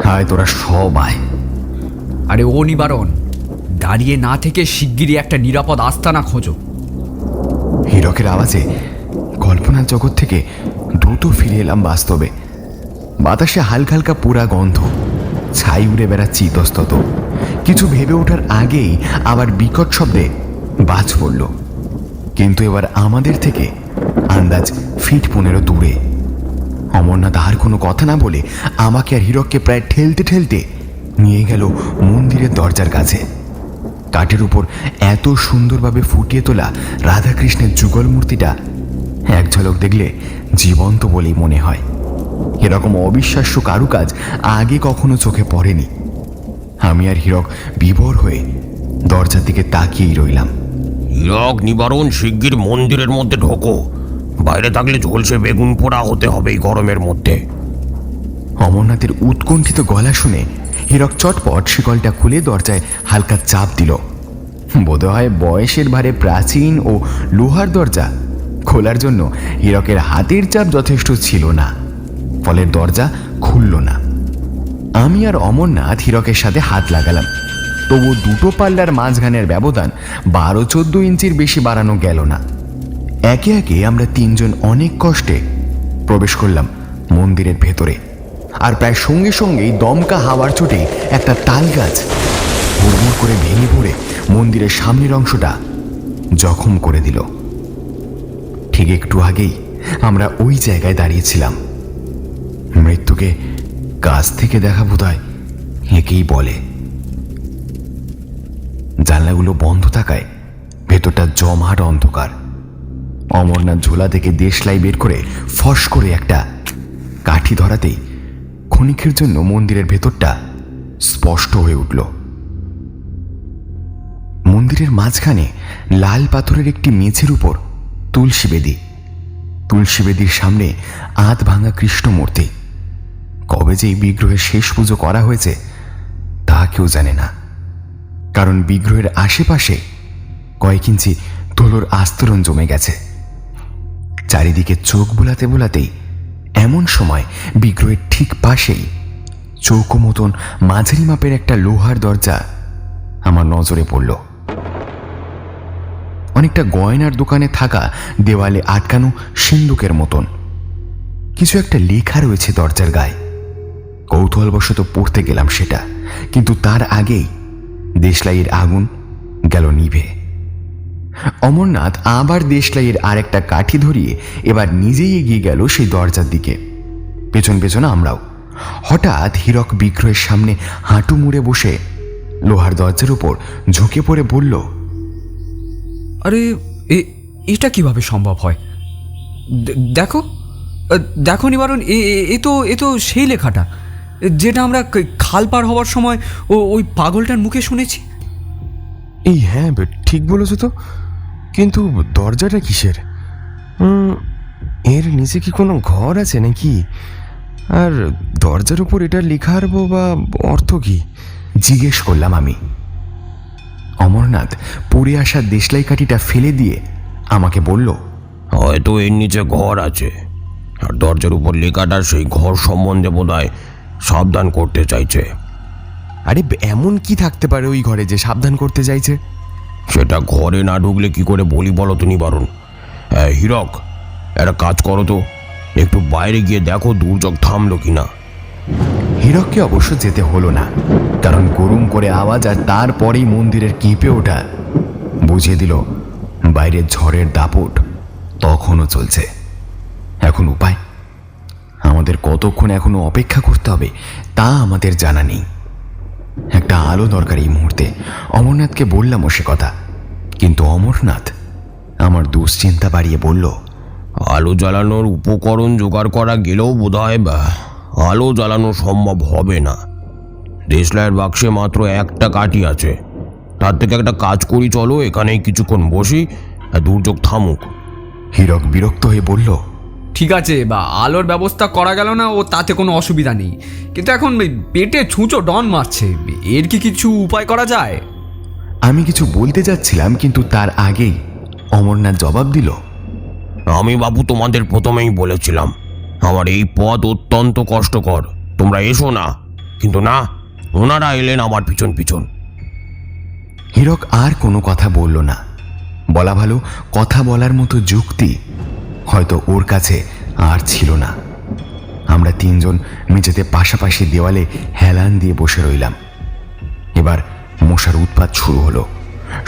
হায় তোরা সব আয়। আরে ও নিবারণ, দাঁড়িয়ে না থেকে শিগগিরই একটা নিরাপদ আস্তানা খোঁজো। হীরকের আওয়াজে কল্পনার জগৎ থেকে দ্রুত ফিরে এলাম বাস্তবে। বাতাসে হালকা হালকা পোড়া গন্ধ, ছাই উড়ে বেড়াচ্ছে ইতস্তত। কিছু ভেবে ওঠার আগেই আবার বিকট শব্দে বাজ পড়ল, কিন্তু এবার আমাদের থেকে আন্দাজ ফিট 15 দূরে। অমরনাথ আর কোনো কথা না বলে আমাকে আর হীরককে প্রায় ঠেলতে ঠেলতে নিয়ে গেল মন্দিরের দরজার কাছে। কাঠের উপর এত সুন্দরভাবে ফুটিয়ে তোলা রাধাকৃষ্ণের যুগল মূর্তিটা এক ঝলক দেখলে জীবন্ত বলেই মনে হয়। এরকম অবিশ্বাস্য কারুকাজ আগে কখনো চোখে পড়েনি। আমি আর হীরক বিভোর হয়ে দরজার দিকে তাকিয়েই রইলাম। হীরক নিবারণ, শিগগির মন্দিরের মধ্যে ঢোকো, বাইরে থাকলে ঝলসে বেগুন পোড়া হতে হবে এই গরমের মধ্যে। অমরনাথের উৎকণ্ঠিত গলা শুনে হীরক চটপট শিকলটা খুলে দরজায় হালকা চাপ দিল। বোধহয় বয়সের ভারে প্রাচীন ও লোহার দরজা খোলার জন্য হীরকের হাতের চাপ যথেষ্ট ছিল না, ফলে দরজা খুলল না। আমি আর অমরনাথ হীরকের সাথে হাত লাগালাম, তবু দুটো পাল্লার মাঝখানের ব্যবধান 12-14 ইঞ্চির বেশি বাড়ানো গেল না। একে একে আমরা তিনজন অনেক কষ্টে প্রবেশ করলাম মন্দিরের ভেতরে। আর প্রায় সঙ্গে সঙ্গেই দমকা হাওয়ার চোটে একটা তাল গাছ হুড় করে ভেঙে পড়ে মন্দিরের সামনের অংশটা জখম করে দিল। ঠিক একটু আগেই আমরা ওই জায়গায় দাঁড়িয়েছিলাম। মৃত্যুকে কাছ থেকে দেখা বোধহয় একেই বলে। জানলাগুলো বন্ধ থাকায় ভেতরটা জমাট অন্ধকার। অমরনাথ ঝোলা থেকে দেশলাই বের করে ফস করে একটা কাঠি ধরাতেই ক্ষণিকের জন্য মন্দিরের ভেতরটা স্পষ্ট হয়ে উঠল। মন্দিরের মাঝখানে লাল পাথরের একটি মেঝের উপর তুলসী বেদি। তুলসী বেদির সামনে আধ ভাঙা কৃষ্ণ মূর্তি। কবে যে এই বিগ্রহের শেষ পুজো করা হয়েছে তা কেউ জানে না, কারণ বিগ্রহের আশেপাশে কয়েক ইঞ্চি ধুলোর আস্তরণ জমে গেছে। চারিদিকে চোখ বোলাতে বোলাতেই এমন সময় বিগ্রহের ঠিক পাশেই চৌকো মতন মাঝারি মাপের একটা লোহার দরজা আমার নজরে পড়ল। অনেকটা গয়নার দোকানে থাকা দেওয়ালে আটকানো সিন্দুকের মতন কিছু একটা লেখা রয়েছে দরজার গায়ে। কৌতূহলবশত পড়তে গেলাম সেটা, কিন্তু তার আগেই দেশলাইয়ের আগুন গেল নিভে। অমরনাথ আবার দেশলাইয়ের আর একটা কাঠি ধরিয়ে এবার নিজেই এগিয়ে গেল সেই দরজার দিকে। পেছন পেছন আমরাও। হঠাৎ হীরক বিগ্রহের সামনে হাঁটু মুড়ে বসে লোহার দরজার উপর ঝুঁকে পড়ে বলল, আরে এটা কিভাবে সম্ভব হয়? দেখো দেখো নিবারণ, এ তো সেই লেখাটা যেটা আমরা খাল পার হওয়ার সময় ওই পাগলটার মুখে শুনেছি। এই হ্যাঁ, ঠিক বলেছ তো, কিন্তু দরজাটা কিসের? এর নিচে কি কোনো ঘর আছে নাকি? আর দরজার উপর এটা লেখার বা অর্থ কি? জিজ্ঞেস করলাম আমি। অমরনাথ পড়ে আসা দেশলাই কাঠিটা ফেলে দিয়ে আমাকে বলল, হয়তো এর নিচে ঘর আছে, আর দরজার উপর লেখাটা সেই ঘর সম্বন্ধে বোধহয় সাবধান করতে চাইছে। আরে এমন কি থাকতে পারে ওই ঘরে যে সাবধান করতে চাইছে? সেটা ঘরে না ঢুকলে কি করে বলি বলো তো নিবারণ? হ্যাঁ হীরক, একটা কাজ করো তো, একটু বাইরে গিয়ে দেখো দুর্যোগ থামলো কিনা। হীরককে অবশ্য যেতে হলো না, কারণ গরম করে আওয়াজ আর তারপরেই মন্দিরের কেঁপে ওঠা বুঝিয়ে দিল বাইরের ঝড়ের দাপট তখনও চলছে। এখন উপায়? আমাদের কতক্ষণ এখনো অপেক্ষা করতে হবে তা আমাদের জানা নেই। একটা আলো দরকার এই মুহূর্তে। অমরনাথকে বললাম সে কথা, কিন্তু অমরনাথ আমার দুশ্চিন্তা বাড়িয়ে বলল, আলো জ্বালানোর উপকরণ জোগাড় করা গেলেও বোধহয় আলো জ্বালানো সম্ভব হবে না। দেশলাইয়ের বাক্সে মাত্র একটা কাঠি আছে। তার থেকে একটা কাজ করি, চলো এখানেই কিছুক্ষণ বসি, দুর্যোগ থামুক। হীরক বিরক্ত হয়ে বলল, ঠিক আছে, বা আলোর ব্যবস্থা করা গেল না ও তাতে কোনো অসুবিধা নেই, কিন্তু এখন পেটে ছুঁচো ডন মারছে, এর কি কিছু উপায় করা যায়? আমি কিছু বলতে যাচ্ছিলাম, কিন্তু তার আগেই অমরনাথ জবাব দিল, আমি বাবু তোমাদের প্রথমেই বলেছিলাম আমার এই পথ অত্যন্ত কষ্টকর, তোমরা এসো না। কিন্তু না, ওনারা এলেন আমার পিছন পিছন। হীরক আর কোনো কথা বলল না। বলা ভালো, কথা বলার মতো যুক্তি হয়তো ওর কাছে আর ছিল না। আমরা তিনজন মেঝেতে পাশাপাশি দেওয়ালে হেলান দিয়ে বসে রইলাম। এবার মশার উৎপাত শুরু হলো।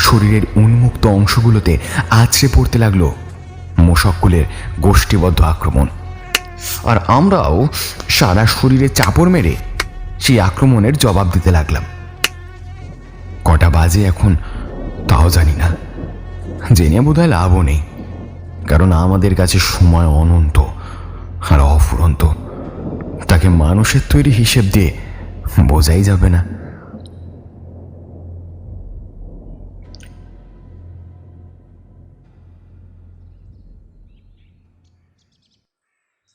শরীরের উন্মুক্ত অংশগুলোতে আছড়ে পড়তে লাগলো মশককুলের গোষ্ঠীবদ্ধ আক্রমণ, আর আমরাও সারা শরীরে চাপড় মেরে সেই আক্রমণের জবাব দিতে লাগলাম। কটা বাজে এখন তাও জানি না, জেনে বোধহয় লাভও নেই, কারণ আমাদের কাছে সময় অনন্ত আর অফুরন্ত। তাকে মানুষের তৈরি হিসেব দিয়ে বোঝাই যাবে না।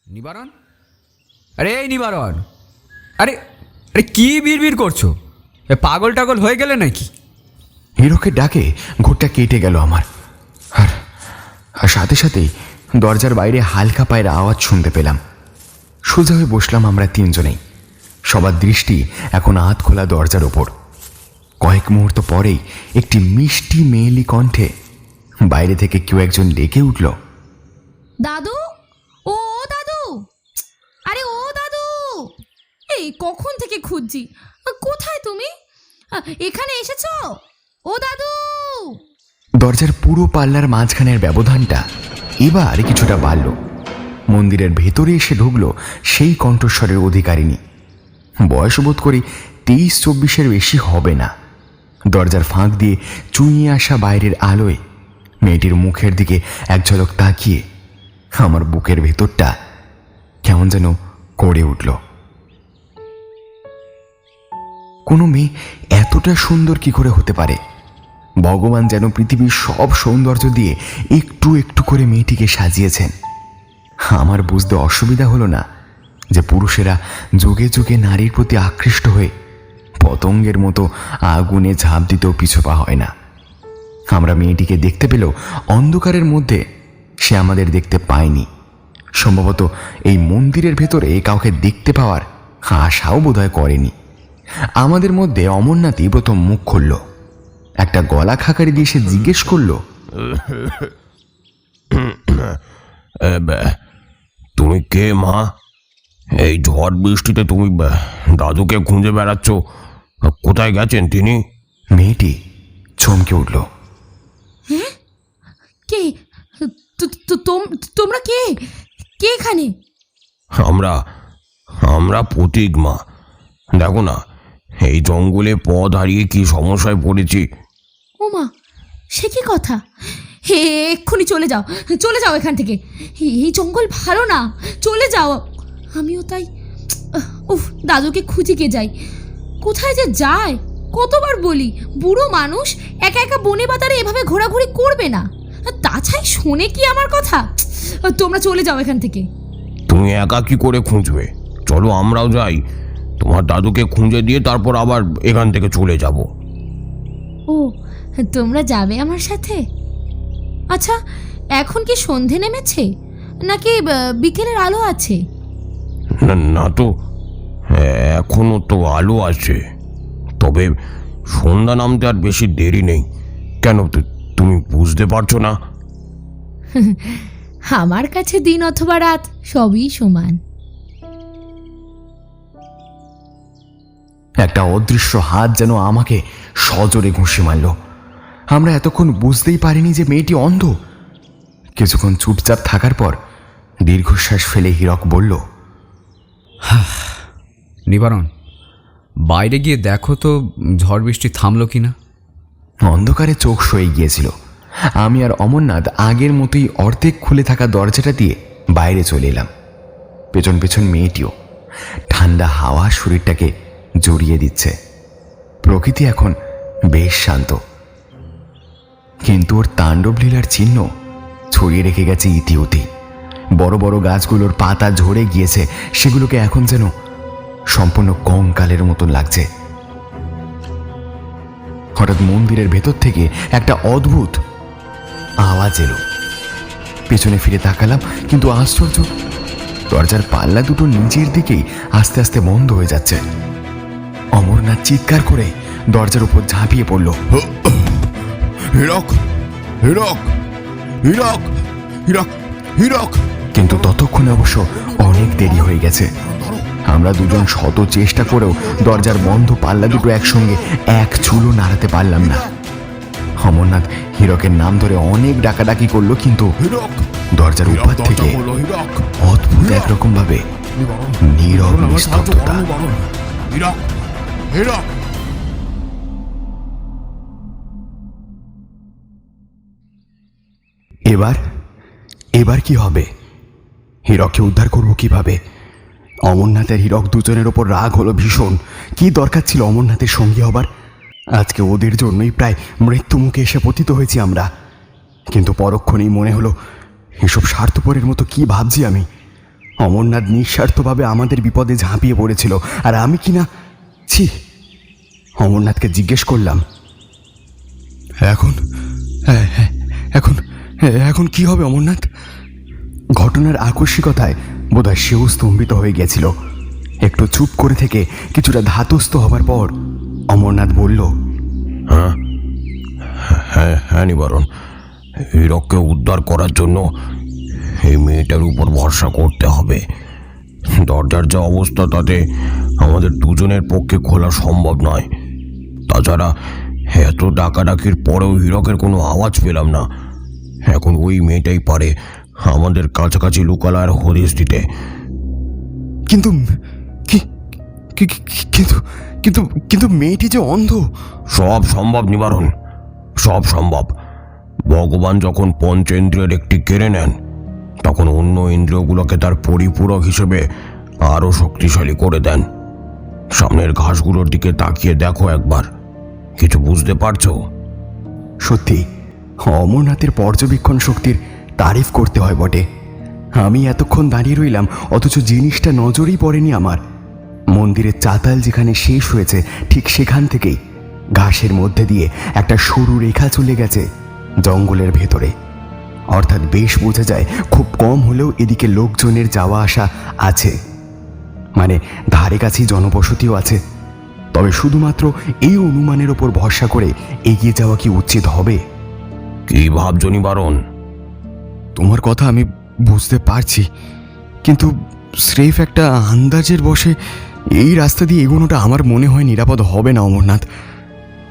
নিবারণ, আরে এই নিবারণ, আরে আরে কি বিড়বিড় করছো? পাগল টাগল হয়ে গেলে নাকি? হীরকের ডাকে ঘোরটা কেটে গেল আমার, আর সাথে সাথেই দরজার বাইরে হালকা পায়ের আওয়াজ শুনতে পেলাম। সোজা হয়ে বসলাম আমরা তিনজনেই। সবার দৃষ্টি এখন হাত খোলা দরজার ওপর। কয়েক মুহূর্ত পরেই একটি মিষ্টি মেয়েলি কণ্ঠে বাইরে থেকে কেউ একজন ডেকে উঠল, দাদু, ও দাদু, আরে ও দাদু, এই কখন থেকে খুঁজছি, কোথায় তুমি? এখানে এসেছো? ও দাদু! দরজার পুরো পাল্লার মাঝখানের ব্যবধানটা এবার কিছুটা বাড়ল। মন্দিরের ভেতরে এসে ঢুকলো সেই কণ্ঠস্বরের অধিকারিণী। বয়স বোধ করি 23-24-এর বেশি হবে না। দরজার ফাঁক দিয়ে চুইয়ে আসা বাইরের আলোয় মেয়েটির মুখের দিকে এক ঝলক তাকিয়ে আমার বুকের ভেতরটা কেমন যেন করে উঠল। কোনো মেয়ে এতটা সুন্দর কি করে হতে পারে? ভগবান যেন পৃথিবীর সব সৌন্দর্য দিয়ে একটু একটু করে মেয়েটিকে সাজিয়েছেন। আমার বুঝতে অসুবিধা হলো না যে পুরুষেরা যুগে যুগে নারীর প্রতি আকৃষ্ট হয়ে পতঙ্গের মতো আগুনে ঝাঁপ দিতেও পিছপা হয় না। আমরা মেয়েটিকে দেখতে পেলেও অন্ধকারের মধ্যে সে আমাদের দেখতে পায়নি। সম্ভবত এই মন্দিরের ভেতরে কাউকে দেখতে পাওয়ার আশাও বোধহয় করেনি। আমাদের মধ্যে অমরনাথই প্রথম মুখ খুলল। একটা গলা খাকারি দিয়ে সে জিজ্ঞেস করলো, তুমি কে মা? এই ঝড় বৃষ্টিতে তুমি দাদুকে খুঁজে বেড়াচ্ছ, কোথায় গেছেন তিনি? মেয়েটি চমকে উঠল। কে? তোমরা কে? কে এখানে? আমরা প্রতীক মা। দেখো না, এই জঙ্গলে পথ হারিয়ে কি সমস্যায় পড়েছি। ও মা, সে কি কথা? হে, এক্ষুনি চলে যাও এখান থেকে। এই জঙ্গল ভালো না, চলে যাও। আমিও তাই। উফ, দাদুকে খুঁজে কে যাই, কোথায় যে যায়। কতবার বলি, বুড়ো মানুষ একা একা বনে বাতারে এভাবে ঘোরাঘুরি করবে না। তাছাড়া শোনে কি আমার কথা? তোমরা চলে যাও এখান থেকে। তুমি একা কি করে খুঁজবে? চলো আমরাও যাই, তোমার দাদুকে খুঁজে দিয়ে তারপর আবার এখান থেকে চলে যাব। ও, তোমরা যাবে আমার সাথে? আচ্ছা, এখন কি সন্ধে নেমেছে নাকি বিকেলের আলো আছে? না তো, এখনো তো আলো আছে, তবে সন্ধ্যা নামতে আর বেশি দেরি নেই। কেন, তুমি বুঝতে পারছো না? আমার কাছে দিন অথবা রাত সবই সমান। একটা অদৃশ্য হাত যেন আমাকে সজোরে ঘুষি মারল। আমরা এতক্ষণ বুঝতেই পারিনি যে মেয়েটি অন্ধ। কিছুক্ষণ চুপচাপ থাকার পর দীর্ঘশ্বাস ফেলে হীরক বলল, নিবারণ, বাইরে গিয়ে দেখো তো ঝড় বৃষ্টি থামলো কিনা। অন্ধকারে চোখ সয়ে গিয়েছিল। আমি আর অমরনাথ আগের মতোই অর্ধেক খুলে থাকা দরজাটা দিয়ে বাইরে চলে এলাম। পেছন পেছন মেয়েটিও। ঠান্ডা হাওয়া শরীরটাকে জড়িয়ে দিচ্ছে। প্রকৃতি এখন বেশ শান্ত, কিন্তু ওর তাণ্ডব লীলার চিহ্ন ছড়িয়ে রেখে গেছে ইতিউতি। বড় বড় গাছগুলোর পাতা ঝরে গিয়েছে, সেগুলোকে এখন যেন সম্পূর্ণ কঙ্কালের মতন লাগছে। হঠাৎ মন্দিরের ভেতর থেকে একটা অদ্ভুত আওয়াজ এলো। পেছনে ফিরে তাকালাম, কিন্তু আশ্চর্য, দরজার পাল্লা দুটো নিচের দিকেই আস্তে আস্তে বন্ধ হয়ে যাচ্ছে। অমরনাথ চিৎকার করে দরজার উপর ঝাঁপিয়ে পড়ল। হীরক, হীরক, হীরক, হীরক, হীরক! কিন্তু ততক্ষণে অবশ্য অনেক দেরি হয়ে গেছে। আমরা দুজন শত চেষ্টা করেও দরজার বন্ধ পাল্লা দুটো একসঙ্গে এক চুলও নাড়াতে পারলাম না। অমরনাথ হীরকের নাম ধরে অনেক ডাকাডাকি করলো, কিন্তু দরজার উপর থেকে অদ্ভুত একরকম ভাবে নীরব নিস্তব্ধতা। হীরক, হীরক! এবার কি হবে? হীরককে উদ্ধার করব কিভাবে? অমরনাথের হীরক দুজনের ওপর রাগ হলো ভীষণ। কি দরকার ছিল অমরনাথের সঙ্গী হবার? আজকে ওদের জন্যই প্রায় মৃত্যু মুখে এসে পতিত হয়েছি আমরা। কিন্তু পরক্ষণেই মনে হলো, এসব স্বার্থপরের মতো কি ভাবছি আমি। অমরনাথ নিঃস্বার্থভাবে আমাদের বিপদে ঝাঁপিয়ে পড়েছিল, আর আমি কিনা ছি। অমরনাথকে জিজ্ঞেস করলাম, এখন কি হবে অমরনাথ? ঘটনার আকস্মিকতায় বোধহয় সেও স্তম্ভিত হয়ে গেছিল। একটু চুপ করে থেকে কিছুটা ধাতস্থ হবার পর অমরনাথ বলল, হ্যাঁ নিবারণ, হীরককে উদ্ধার করার জন্য এই মেয়েটার উপর ভরসা করতে হবে। দরজার যা অবস্থা, তাতে আমাদের দুজনের পক্ষে খোলা সম্ভব নয়। তাছাড়া এত ডাকাডাকির পরেও হীরকের কোনো আওয়াজ পেলাম না। এখন ওই মেয়েটাই পারে আমাদের কাছাকাছি লুকালার হদিশ দিতে। কিন্তু কিন্তু কিন্তু কিন্তু মেয়েটি যে অন্ধ। সব সম্ভব নিবারণ, সব সম্ভব। ভগবান যখন পঞ্চেন্দ্রিয়ের একটি কেড়ে নেন, তখন অন্য ইন্দ্রিয়গুলোকে তার পরিপূরক হিসেবে আরও শক্তিশালী করে দেন। সামনের ঘাসগুলোর দিকে তাকিয়ে দেখো একবার, কিছু বুঝতে পারছো? সত্যি অমরনাথের পর্যবেক্ষণ শক্তির তারিফ করতে হয় বটে। আমি এতক্ষণ দাঁড়িয়ে রইলাম, অথচ জিনিসটা নজরেই পড়েনি আমার। মন্দিরের চাতাল যেখানে শেষ হয়েছে, ঠিক সেখান থেকেই ঘাসের মধ্যে দিয়ে একটা সরু রেখা চলে গেছে জঙ্গলের ভেতরে। অর্থাৎ বেশ বোঝা যায় খুব কম হলেও এদিকে লোকজনের যাওয়া আসা আছে, মানে ধারে কাছেই জনবসতিও আছে। তবে শুধুমাত্র এই অনুমানের ওপর ভরসা করে এগিয়ে যাওয়া কি উচিত হবে? কি ভাবছো নিবারণ? তোমার কথা আমি বুঝতে পারছি, কিন্তু স্রেফ একটা আন্দাজের বশে এই রাস্তা দিয়ে এগোনোটা আমার মনে হয় নিরাপদ হবে না অমরনাথ।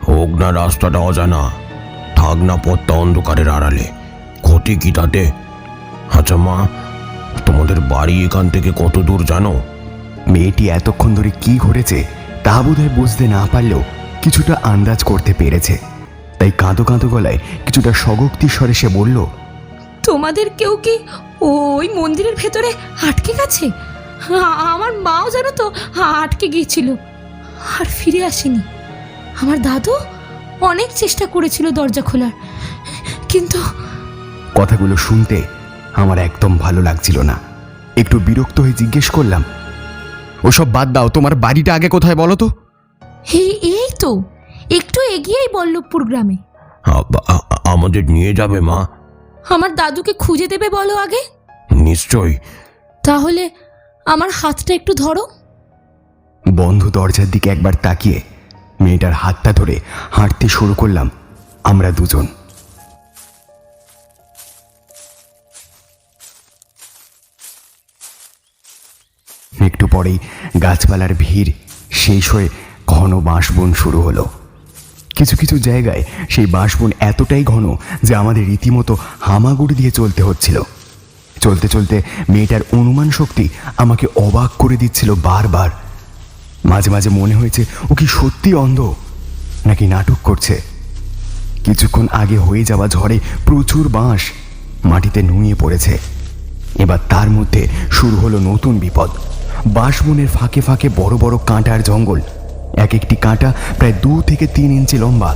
হোক না রাস্তাটা অজানা, থাক না পথটা অন্ধকারের আড়ালে, ক্ষতি কি তাতে? আচ্ছা মা, তোমাদের বাড়ি এখান থেকে কত দূর জানো? মেয়েটি এতক্ষণ ধরে কি ঘটেছে তা বোধহয় বুঝতে না পারলেও কিছুটা আন্দাজ করতে পেরেছে। তাই কাঁদো কাঁদো গলায় কিছুটা সগক্তির স্বরে সে বলল, তোমাদের কেউ কি ওই মন্দিরের ভেতরে আটকে গেছে? আমার মাও জানো তো আটকে গিয়েছিল, আর ফিরে আসেনি। আমার দাদু অনেক চেষ্টা করেছিল দরজা খোলার, কিন্তু কথাগুলো শুনতে আমার একদম ভালো লাগছিল না। একটু বিরক্ত হয়ে জিজ্ঞেস করলাম, ওসব বাদ দাও, তোমার বাড়িটা আগে কোথায় বলো তো? এই তো একটু এগিয়েই বল্লভপুর গ্রামে। আমাদের নিয়ে যাবে মা? আমার দাদুকে খুঁজে দেবে বলো আগে। নিশ্চয়ই। তাহলে আমার হাতটা একটু ধরো। বন্ধ দরজার দিকে একবার তাকিয়ে মেয়েটার হাতটা ধরে হাঁটতে শুরু করলাম আমরা দুজন। একটু পরেই গাছপালার ভিড় শেষ হয়ে ঘন বাঁশবন শুরু হলো। কিছু কিছু জায়গায় সেই বাঁশবন এতটাই ঘন যে আমাদের রীতিমতো হামাগুড়ি দিয়ে চলতে হচ্ছিল। চলতে চলতে মেয়েটার অনুমান শক্তি আমাকে অবাক করে দিচ্ছিল বারবার। মাঝে মাঝে মনে হয়েছে ও কি সত্যি অন্ধ নাকি নাটক করছে। কিছুক্ষণ আগে হয়ে যাওয়া ঝড়ে প্রচুর বাঁশ মাটিতে নুয়ে পড়েছে। এবার তার মধ্যে শুরু হলো নতুন বিপদ। বাঁশবনের ফাঁকে ফাঁকে বড় বড় কাঁটার জঙ্গল, এক একটি কাঁটা প্রায় 2 থেকে 3 ইঞ্চি লম্বা।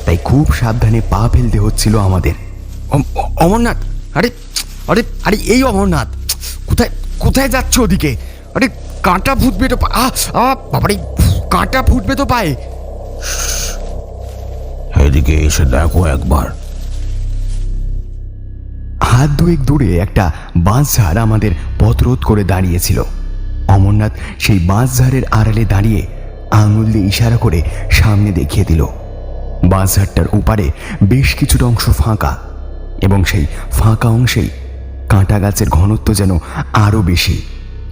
তাই খুব সাবধানে পা ফেলতে হচ্ছিল আমাদের। অমরনাথ, আরে আরে আরে এই অমরনাথ, কোথায় কোথায় যাচ্ছ ওদিকে? আরে কাঁটা ফুটবে তো, বাবারে কাঁটা ফুটবে তো পায়ে। এদিকে এসে দেখো একবার। হাত দুয়েক দূরে একটা বাঁশঝাড় আমাদের পথরোধ করে দাঁড়িয়েছিল। অমরনাথ সেই বাঁশঝাড়ের আড়ালে দাঁড়িয়ে আঙুল দিয়ে ইশারা করে সামনে দেখিয়ে দিল। বাঁশঝাড়টার ওপারে বেশ কিছুটা অংশ ফাঁকা, এবং সেই ফাঁকা অংশেই কাঁটা গাছের ঘনত্ব যেন আরও বেশি।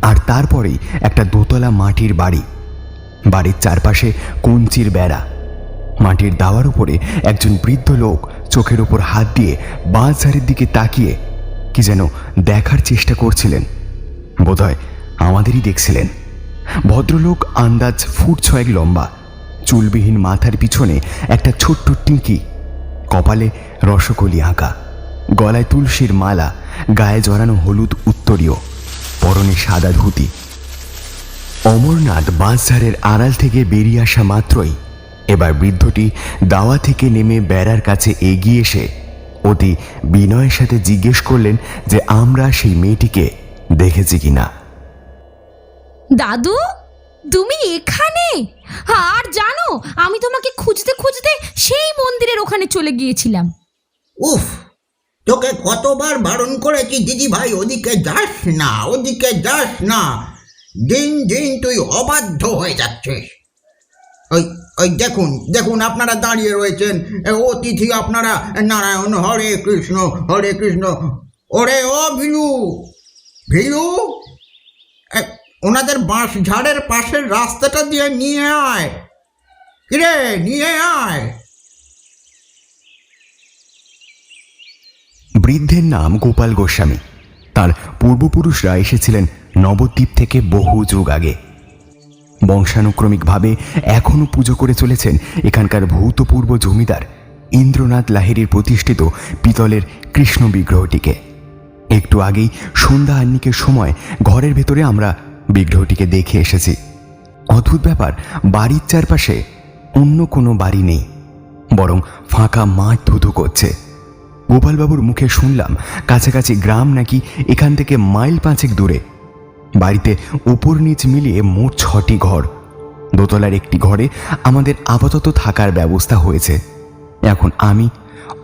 আর তারপরেই একটা দোতলা মাটির বাড়ি, বাড়ির চারপাশে কঞ্চির বেড়া। মাটির দাওয়ার উপরে একজন বৃদ্ধ লোক চোখের ওপর হাত দিয়ে বাঁশঝাড়ের দিকে তাকিয়ে কি যেন দেখার চেষ্টা করছিলেন। বোধহয় আমাদেরই দেখছিলেন। ভদ্রলোক আন্দাজ 6 ফুট লম্বা, চুলবিহীন, মাথার পিছনে একটা ছোট্ট টিঁকি, কপালে রসকলি আঁকা, গলায় তুলসীর মালা, গায়ে জড়ানো হলুদ উত্তরীয়, পরনে সাদা ধুতি। অমরনাথ বাঁশঝাড়ের আড়াল থেকে বেরিয়ে আসা মাত্রই এবার বৃদ্ধটি দাওয়া থেকে নেমে বেড়ার কাছে এগিয়ে এসে অতি বিনয়ের সাথে জিজ্ঞেস করলেন যে আমরা সেই মেয়েটিকে দেখেছি কিনা। দাদু, তুমি এখানে? আর জানো, আমি তোমাকে খুঁজতে খুঁজতে সেই মন্দিরের ওখানে চলে গিয়েছিলাম। উফ, তোকে কতবার বারণ করেছি দিদি ভাই, ওদিকে যাস না, ওদিকে যাস না। দিন দিন তুই অবাধ্য হয়ে যাচ্ছিস। ওই ওই দেখুন দেখুন, আপনারা দাঁড়িয়ে রয়েছেন, অতিথি আপনারা। নারায়ণ, হরে কৃষ্ণ হরে কৃষ্ণ। ওরে ও ভিলু, ভিলু, ওনাদের বাঁশ ঝাড়ের পাশের রাস্তাটা দিয়ে নিয়ে আয়। কিরে নিয়ে আয়। বৃদ্ধের নাম গোপাল গোস্বামী। তার পূর্বপুরুষরা এসেছিলেন নবদ্বীপ থেকে বহু যুগ আগে। বংশানুক্রমিকভাবে এখনও পুজো করে চলেছেন এখানকার ভূতপূর্ব জমিদার ইন্দ্রনাথ লাহিড়ীর প্রতিষ্ঠিত পিতলের কৃষ্ণ বিগ্রহটিকে। একটু আগেই সন্ধ্যা আহ্নিকের সময় ঘরের ভেতরে আমরা বিগ্রহটিকে দেখে এসেছি। অদ্ভুত ব্যাপার, বাড়ির চারপাশে অন্য কোনো বাড়ি নেই, বরং ফাঁকা মাঠ ধুধু করছে। গোপালবাবুর মুখে শুনলাম কাছাকাছি গ্রাম নাকি এখান থেকে মাইল 5 দূরে। বাড়িতে উপর নিচ মিলিয়ে মোট 6টি ঘর। দোতলার একটি ঘরে আমাদের আপাতত থাকার ব্যবস্থা হয়েছে। এখন আমি,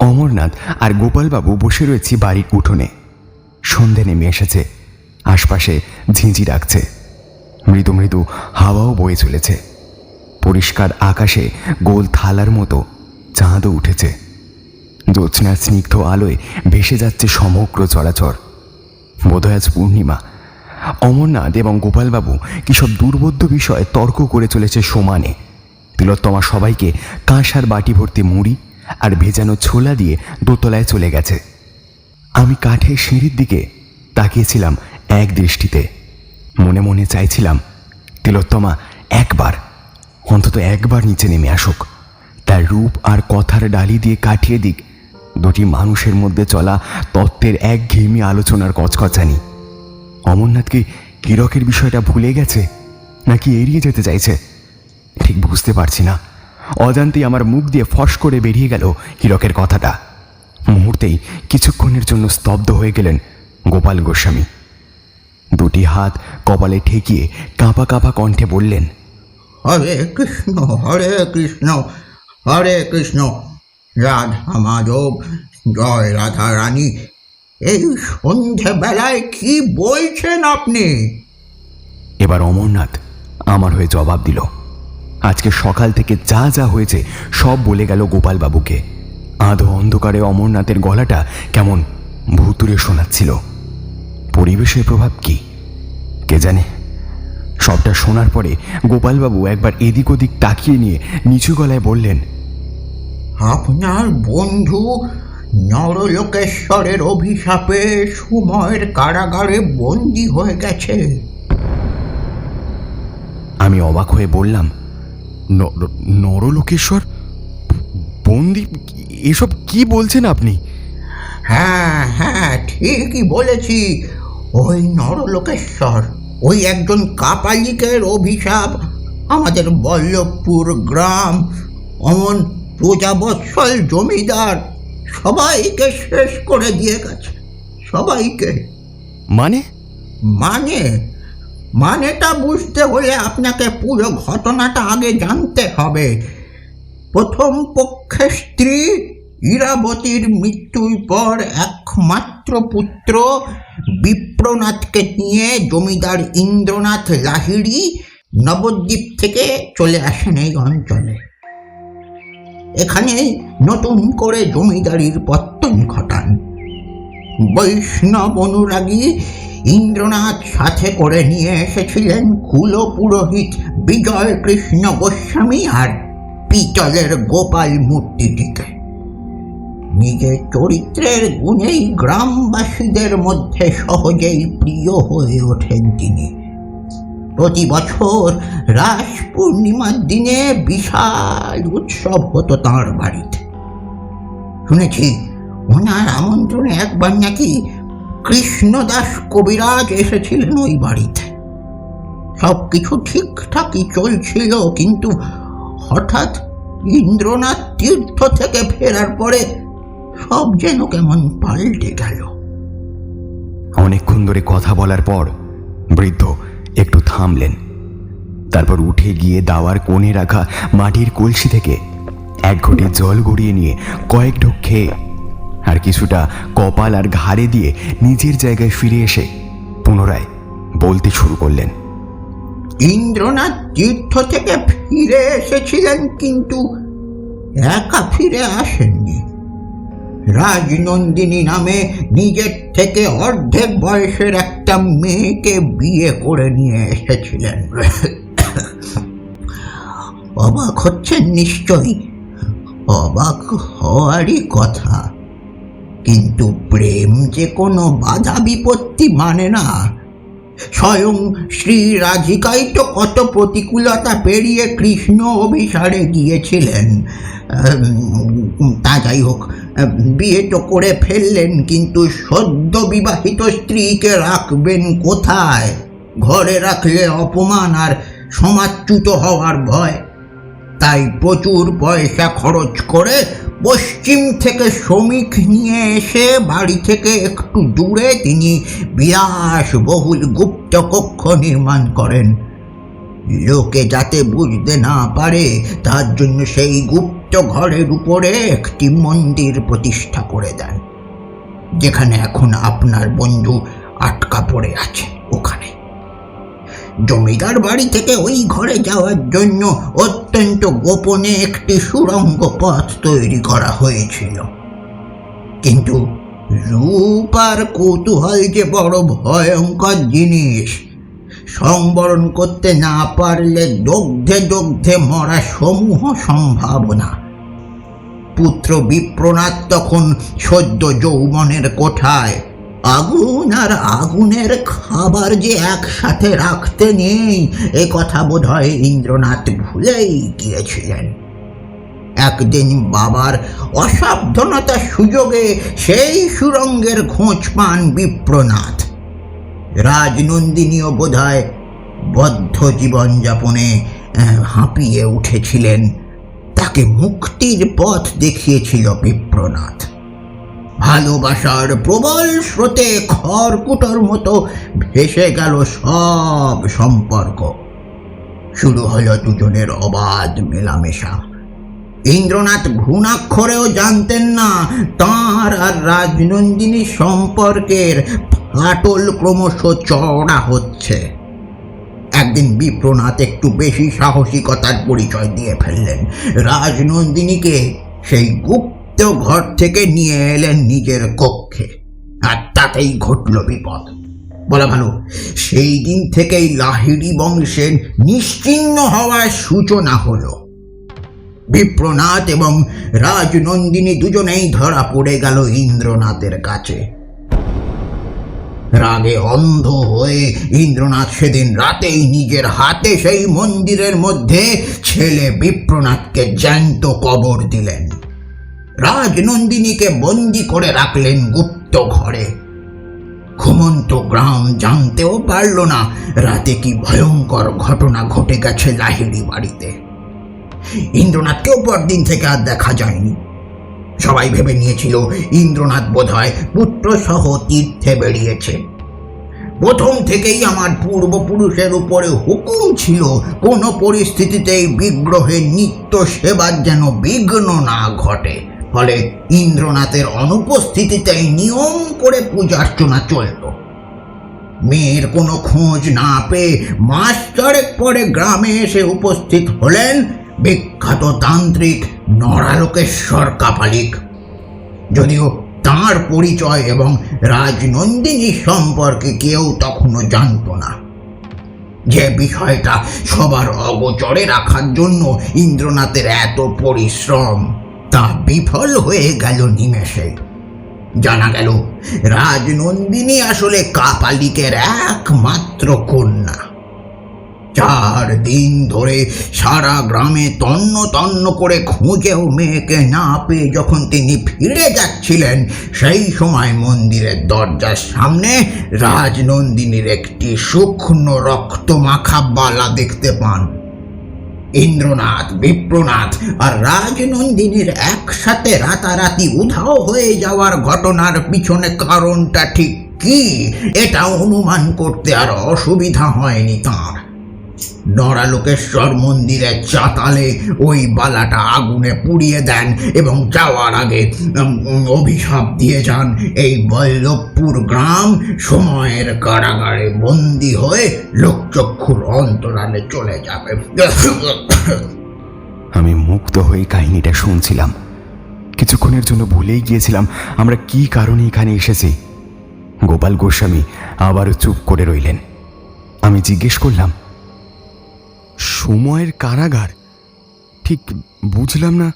অমরনাথ আর গোপালবাবু বসে রয়েছি বাড়ির উঠোনে। সন্ধে নেমে এসেছে, আশপাশে ঝিঁঝি ডাকছে, মৃদু মৃদু হাওয়াও বয়ে চলেছে। পরিষ্কার আকাশে গোল থালার মতো চাঁদও উঠেছে। জ্যোৎস্নার স্নিগ্ধ আলোয় ভেসে যাচ্ছে সমগ্র চরাচর। বোধহয় আজ পূর্ণিমা। অমরনাথ এবং গোপালবাবু কি সব দুর্বোধ্য বিষয়ে তর্ক করে চলেছে সমানে। তিলোত্তমা সবাইকে কাঁসার বাটি ভর্তি মুড়ি আর ভেজানো ছোলা দিয়ে দোতলায় চলে গেছে। আমি কাঠের সিঁড়ির দিকে তাকিয়েছিলাম এক দৃষ্টিতে। মনে মনে চাইছিলাম তিলোত্তমা অন্তত একবার নিচে নেমে আসুক, তার রূপ আর কথার ডালি দিয়ে কাটিয়ে দিক দুটি মানুষের মধ্যে চলা তত্ত্বের একঘেয়েমি আলোচনার কচকচানি। অমরনাথ কি হীরকের বিষয়টা ভুলে গেছে নাকি এড়িয়ে যেতে চাইছে? ঠিক বুঝতে পারছি না। অজান্তেই আমার মুখ দিয়ে ফস করে বেরিয়ে গেল হীরকের কথাটা। মুহূর্তেই কিছুক্ষণের জন্য স্তব্ধ হয়ে গেলেন গোপাল গোস্বামী। দুটি হাত কপালে ঠেকিয়ে কাঁপা কাঁপা কণ্ঠে বললেন, হরে কৃষ্ণ হরে কৃষ্ণ হরে কৃষ্ণ, রাধা মাধব, জয় রাধা রানী। এই সন্ধ্যেবেলায় কি বলছেন আপনি? এবার অমরনাথ আমার হয়ে জবাব দিল। আজকে সকাল থেকে যা যা হয়েছে সব বলে গেল গোপালবাবুকে। আধো অন্ধকারে অমরনাথের গলাটা কেমন ভুতুরে শোনাচ্ছিল। পরিবেশের প্রভাব কি কে জানে। সবটা শোনার পরে গোপালবাবু একবার এদিক ওদিক তাকিয়ে নিয়ে নিচু গলায় বললেন, আপনার বন্ধু নরলোকেশ্বরের অভিশাপে সময়ের কারাগারে বন্দী হয়ে গেছে। আমি অবাক হয়ে বললাম, নরলোকেশ্বর বন্দি? এসব কি বলছেন আপনি? হ্যাঁ হ্যাঁ, ঠিকই বলেছি। ওই নরলোকেশ্বর, ওই একজন কাপালিকের অভিশাপ আমাদের বল্লভপুর গ্রাম, অমন প্রজাবৎসল জমিদার সবাইকে শেষ করে দিয়ে গেছে। সবাইকে। মানেটা বুঝতে হলে আপনাকে পুরো ঘটনাটা আগে জানতে হবে। প্রথম পক্ষের স্ত্রী ইরাবতীর মৃত্যুর পর একমাত্র পুত্র বিপ্রনাথকে নিয়ে জমিদার ইন্দ্রনাথ লাহিড়ী নবদ্বীপ থেকে চলে আসেন এই অঞ্চলে। এখানে নতুন করে জমিদারির পত্তন ঘটান। বৈষ্ণব অনুরাগী ইন্দ্রনাথ সাথে করে নিয়ে এসেছিলেন কুল পুরোহিত বিজয় কৃষ্ণ গোস্বামী আর পিতলের গোপাল মূর্তিটিকে। নিজের চরিত্রের গুণেই গ্রামবাসীদের মধ্যে সহজেই প্রিয় হয়ে ওঠেন তিনি। প্রতি বছর রাস পূর্ণিমার দিনে বিশাল উৎসব হতো তাঁর বাড়িতে। শুনেছি ওনার আমন্ত্রণে একবার নাকি কৃষ্ণদাস কবিরাজ এসেছিলেন ওই বাড়িতে। সব কিছু ঠিকঠাকই চলছিল, কিন্তু হঠাৎ ইন্দ্রনাথ তীর্থ থেকে ফেরার পরে সব যেন কেমন পাল্টে গেল। অনেকক্ষণ ধরে কথা বলার পর বৃদ্ধ একটু থামলেন। তারপর উঠে গিয়ে দাওয়ার কোণে রাখা মাটির কলসি থেকে এক ঘটি জল গড়িয়ে নিয়ে কয়েক ঢোক খেয়ে আর কিছুটা কপাল আর ঘাড়ে দিয়ে নিজের জায়গায় ফিরে এসে পুনরায় বলতে শুরু করলেন, ইন্দ্রনাথ তীর্থ থেকে ফিরে এসেছিলেন, কিন্তু একা ফিরে আসেননি। রাজনন্দিনী নামে নিজের থেকে অর্ধেক বয়সের একটা মেয়েকে বিয়ে করে নিয়ে এসেছিলেন। অবাক হচ্ছেন নিশ্চয়ই। অবাক হওয়ারই কথা, কিন্তু প্রেম যে কোনো বাধা বিপত্তি মানে না। স্বয়ং শ্রী রাধিকাই তো কত প্রতিকূলতা পেরিয়ে কৃষ্ণ অভিসারে গিয়েছিলেন। তা যাই হোক, বিয়ে তো করে ফেললেন, কিন্তু সদ্য বিবাহিত স্ত্রীকে রাখবেন কোথায়? ঘরে রাখলে অপমান আর সমাজচ্যুত হওয়ার ভয়। তাই প্রচুর পয়সা খরচ করে পশ্চিম থেকে শ্রমিক নিয়ে এসে বাড়ি থেকে একটু দূরে তিনি বিলাসবহুল গুপ্ত কক্ষ নির্মাণ করেন। লোকে যাতে বুঝতে না পারে তার জন্য সেই গুপ্ত ঘরের উপরে একটি মন্দির প্রতিষ্ঠা করে দেন, যেখানে এখন আপনার বন্ধু আটকা পড়ে আছে। ওখানে জমিদার বাড়ি থেকে ওই ঘরে যাওয়ার জন্য অত্যন্ত গোপনে একটি সুড়ঙ্গ পথ তৈরি করা হয়েছিল। কিন্তু রূপ আর কৌতূহল যে বড় ভয়ঙ্কর জিনিস, সংবরণ করতে না পারলে দগ্ধে দগ্ধে মরা সমূহ সম্ভাবনা। পুত্র বিপ্রনাথ তখন সদ্য যৌবনের কোঠায়। আগুন আর আগুনের খাবার যে একসাথে রাখতে নেই, এ কথা বোধহয় ইন্দ্রনাথ ভুলেই গিয়েছিলেন। একদিন বাবার অসাবধানতার সুযোগে সেই সুড়ঙ্গের খোঁজ পান বিপ্রনাথ। রাজনন্দিনীও বোধহয় বদ্ধ জীবনযাপনে হাঁপিয়ে উঠেছিলেন। তাকে মুক্তির পথ দেখিয়েছিল বিপ্রনাথ। ভালোবাসার প্রবল স্রোতে খড়কুটোর মতো ভেসে গেল সব সম্পর্ক। শুরু হলো দুজনের অবাধ মেলামেশা। ইন্দ্রনাথ ঘুণাক্ষরেও জানতেন না তাঁর আর রাজনন্দিনীর সম্পর্কের ফাটল ক্রমশ চওড়া হচ্ছে। একদিন বিপ্রনাথ একটু বেশি সাহসিকতার পরিচয় দিয়ে ফেললেন। রাজনন্দিনীকে সেই গুপ্ত ঘর থেকে নিয়ে এলেন নিজের কক্ষে, আর তাতেই ঘটল বিপদ। বলা ভালো, সেই দিন থেকেই লাহিড়ী বংশের নিশ্চিহ্ন হওয়ার সূচনা হলো। বিপ্রনাথ এবং রাজনন্দিনী দুজনেই ধরা পড়ে গেল ইন্দ্রনাথের কাছে। রাগে অন্ধ হয়ে ইন্দ্রনাথ সেদিন রাতেই নিজের হাতে সেই মন্দিরের মধ্যে ছেলে বিপ্রনাথকে জ্যান্ত কবর দিলেন। রাজনন্দিনীকে বন্দি করে রাখলেন গুপ্ত ঘরে। ঘুমন্ত গ্রাম জানতেও পারল না রাতে কি ভয়ঙ্কর ঘটনা ঘটে গেছে লাহিড়ী বাড়িতে। ইন্দ্রনাথকেও পরদিন থেকে আর দেখা যায়নি। সবাই ভেবে নিয়েছিল ইন্দ্রনাথ বোধহয় পুত্র সহ তীর্থে বেরিয়েছে। প্রথম থেকেই আমার পূর্বপুরুষের উপরে হুকুম ছিল কোনো পরিস্থিতিতেই বিগ্রহের নিত্য সেবার যেন বিঘ্ন না ঘটে। ফলে ইন্দ্রনাথের অনুপস্থিতিতেই নিয়ম করে পূজার্চনা চলত। মেয়ের কোনো খোঁজ না পেয়ে মাস চারেক পরে গ্রামে এসে উপস্থিত হলেন বিখ্যাত তান্ত্রিক নরালোকেশ্বর কাপালিক। যদিও তাঁর পরিচয় এবং রাজনন্দিনীর সম্পর্কে কেউ তখনও জানত না। যে বিষয়টা সবার অগোচরে রাখার জন্য ইন্দ্রনাথের এত পরিশ্রম, তা বিফল হয়ে গেল নিমেষে। জানা গেল রাজনন্দিনী আসলে কাপালিকের একমাত্র কন্যা। 4 দিন ধরে সারা গ্রামে তন্ন তন্ন করে খুঁজেও মেয়েকে না পেয়ে যখন তিনি ফিরে যাচ্ছিলেন, সেই সময় মন্দিরের দরজার সামনে রাজনন্দিনীর একটি শুকনো রক্তমাখা বালা দেখতে পান। ইন্দ্রনাথ, বিপ্রনাথ আর রাজনন্দিনীর একসাথে রাতারাতি উধাও হয়ে যাওয়ার ঘটনার পিছনে কারণটা ঠিক কি, এটা অনুমান করতে আর অসুবিধা হয়নি তাঁর। নরালোকেশ্বর মন্দিরের চাতালে ওই বালাটা আগুনে পুড়িয়ে দেন এবং যাওয়ার আগে অভিশাপ দিয়ে যান এই বল্লভপুর গ্রাম সময়ের কারাগারে বন্দী হয়ে লোকচক্ষুর অন্তরালে চলে যাবে। আমি মুগ্ধ হয়ে কাহিনীটা শুনছিলাম। কিছুক্ষণের জন্য ভুলেই গিয়েছিলাম আমরা কি কারণে এখানে এসেছি। গোপাল গোস্বামী আবারও চুপ করে রইলেন। আমি জিজ্ঞেস করলাম, সময়ের কারাগার ঠিক বুঝলাম না।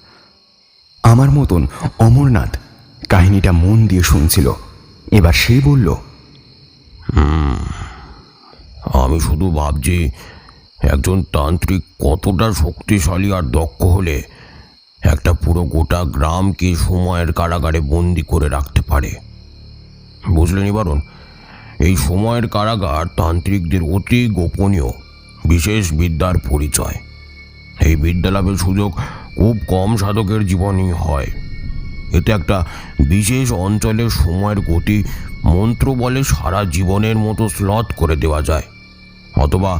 আমার মতন অমরনাথ কাহিনীটা মন দিয়ে শুনছিল। এবার সে বলল, আমি শুধু ভাবছি একজন তান্ত্রিক কতটা শক্তিশালী আর দক্ষ হলে একটা পুরো গোটা গ্রামকে সময়ের কারাগারে বন্দি করে রাখতে পারে। বুঝলেন নিবারণ, এই সময়ের কারাগার তান্ত্রিকদের অতি গোপনীয় বিশেষ বিদ্যার পরিচয়। এই বিদ্যা লাভের সুযোগ খুব কম সাধকের জীবনেই হয়। এতে একটা বিশেষ অঞ্চলের সময়ের গতি মন্ত্র বলে সারা জীবনের মতো স্লথ করে দেওয়া যায়, অথবা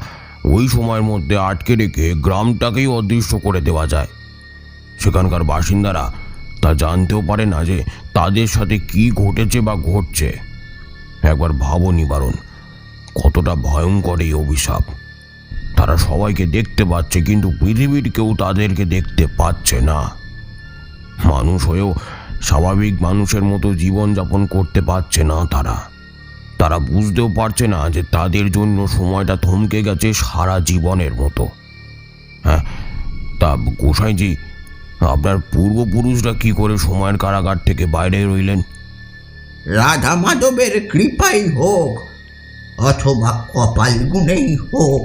ওই সময়ের মধ্যে আটকে রেখে গ্রামটাকেই অদৃশ্য করে দেওয়া যায়। সেখানকার বাসিন্দারা তা জানতেও পারে না যে তাদের সাথে কি ঘটেছে বা ঘটছে। একবার ভাবো নিবারণ, কতটা ভয়ঙ্কর এই অভিশাপ। তারা সবাইকে দেখতে পাচ্ছে, কিন্তু পৃথিবীর কেউ তাদেরকে দেখতে পাচ্ছে না। মানুষ হয়েও স্বাভাবিক মানুষের মতো জীবনযাপন করতে পারছে না তারা বুঝতেও পারছে না যে তাদের জন্য সময়টা থমকে গেছে সারা জীবনের মতো। হ্যাঁ, তা গোসাইজি, আপনার পূর্বপুরুষরা কি করে সময়ের কারাগার থেকে বাইরে রইলেন? রাধা মাধবের কৃপাই হোক অথবা কপাল গুণেই হোক,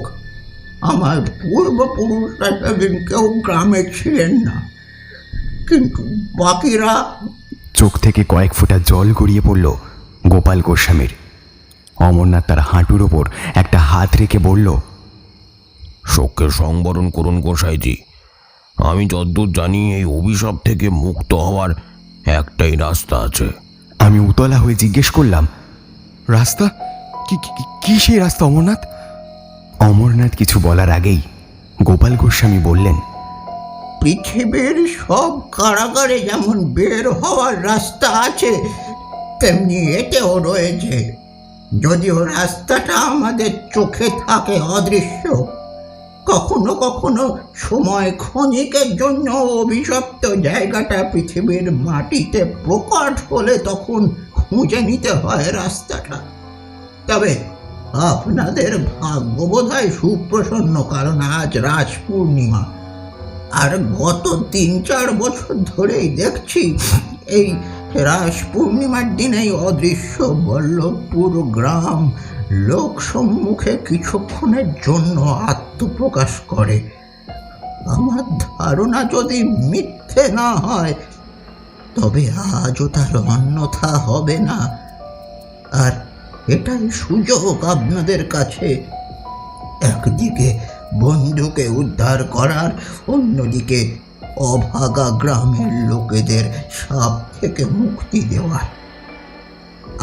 আমার পূর্বপুরুষরা সেদিন কেউ গ্রামে ছিলেন না, কিন্তু বাকিরা। চোখ থেকে কয়েক ফোঁটা জল গড়িয়ে পড়ল গোপাল গোস্বামীর। অমরনাথ তার হাঁটুর ওপর একটা হাত রেখে বলল, শোকের সংবরণ করুন গোসাইজি। আমি যদ্দূর জানি এই অভিশাপ থেকে মুক্ত হওয়ার একটাই রাস্তা আছে। আমি উতলা হয়ে জিজ্ঞেস করলাম, রাস্তা? কি সেই রাস্তা অমরনাথ? অমরনাথ কিছু বলার আগেই গোপাল গোস্বামী বললেন, পৃথিবীর সব কারাগারে যেমন বের হওয়ার রাস্তা আছে, তেমনি এতেও রয়েছে। যদিও রাস্তাটা আমাদের চোখে থাকে অদৃশ্য, কখনো কখনো সময় ক্ষণিকের জন্য অভিশপ্ত জায়গাটা পৃথিবীর মাটিতে প্রকট হলে তখন খুঁজে নিতে হয় রাস্তাটা। তবে আপনাদের ভাগ্য বোধহয় সুপ্রসন্ন, কারণ আজ রাস পূর্ণিমা, আর গত 3-4 বছর ধরেই দেখছি এই রাস পূর্ণিমার দিনেই অদৃশ্য বল্লভপুর গ্রাম লোক সম্মুখে কিছুক্ষণের জন্য আত্মপ্রকাশ করে। আমার ধারণা যদি মিথ্যে না হয়, তবে আজও তার অন্যথা হবে না। আর এটাই সুযোগ আপনাদের কাছে, একদিকে বন্ধুকে উদ্ধার করার, অন্যদিকে অভাগা গ্রামের লোকেদের সাপ থেকে মুক্তি দেওয়ার।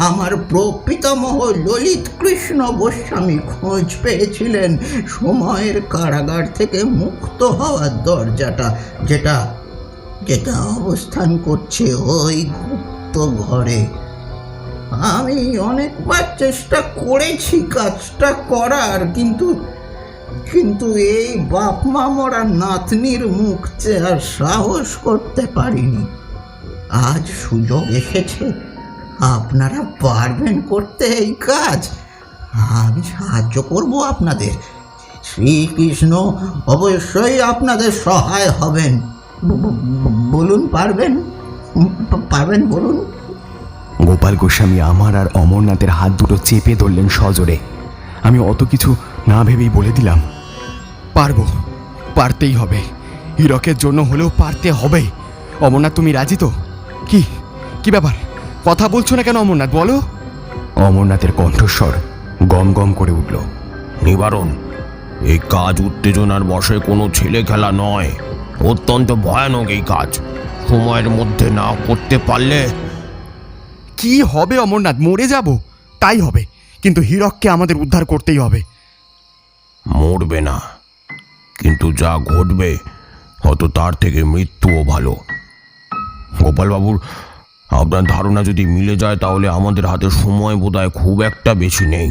আমার প্রপিতামহ ললিত কৃষ্ণ গোস্বামী খোঁজ পেয়েছিলেন সময়ের কারাগার থেকে মুক্ত হওয়ার দরজাটা, যেটা অবস্থান করছে ওই গুপ্ত ঘরে। আমি অনেকবার চেষ্টা করেছি কাজটা করার, কিন্তু এই বাপ মা মরা নাতনির মুখ চেয়ে সাহস করতে পারিনি। আজ সুযোগ এসেছে, আপনারা পারবেন করতে এই কাজ। আমি সাহায্য করব আপনাদের। শ্রীকৃষ্ণ অবশ্যই আপনাদের সহায় হবেন। বলুন, পারবেন বলুন। গোপাল গোস্বামী আমার আর অমরনাথের হাত দুটো চেপে ধরলেন সজোরে। আমি অত কিছু না ভেবেই বলে দিলাম, পারবো, পারতেই হবে। হীরকের জন্য হলেও পারতে হবে। অমরনাথ, তুমি রাজি তো? কি ব্যাপার, কথা বলছো না কেন অমরনাথ, বলো। অমরনাথের কণ্ঠস্বর গম গম করে উঠল। নিবারণ, এই কাজ উত্তেজনার বশে কোনো ছেলে খেলা নয়, অত্যন্ত ভয়ানক এই কাজ। সময়ের মধ্যে না করতে পারলে কি হবে অমরনাথ? মরে যাব, তাই হবে, কিন্তু হীরককে আমাদের উদ্ধার করতেই হবে। মরবে না, কিন্তু যা ঘটবে হয়তো তার থেকে মৃত্যুও ভালো। গোপালবাবুর আপনার ধারণা যদি মিলে যায়, তাহলে আমাদের হাতে সময় বোধহয় খুব একটা বেশি নেই।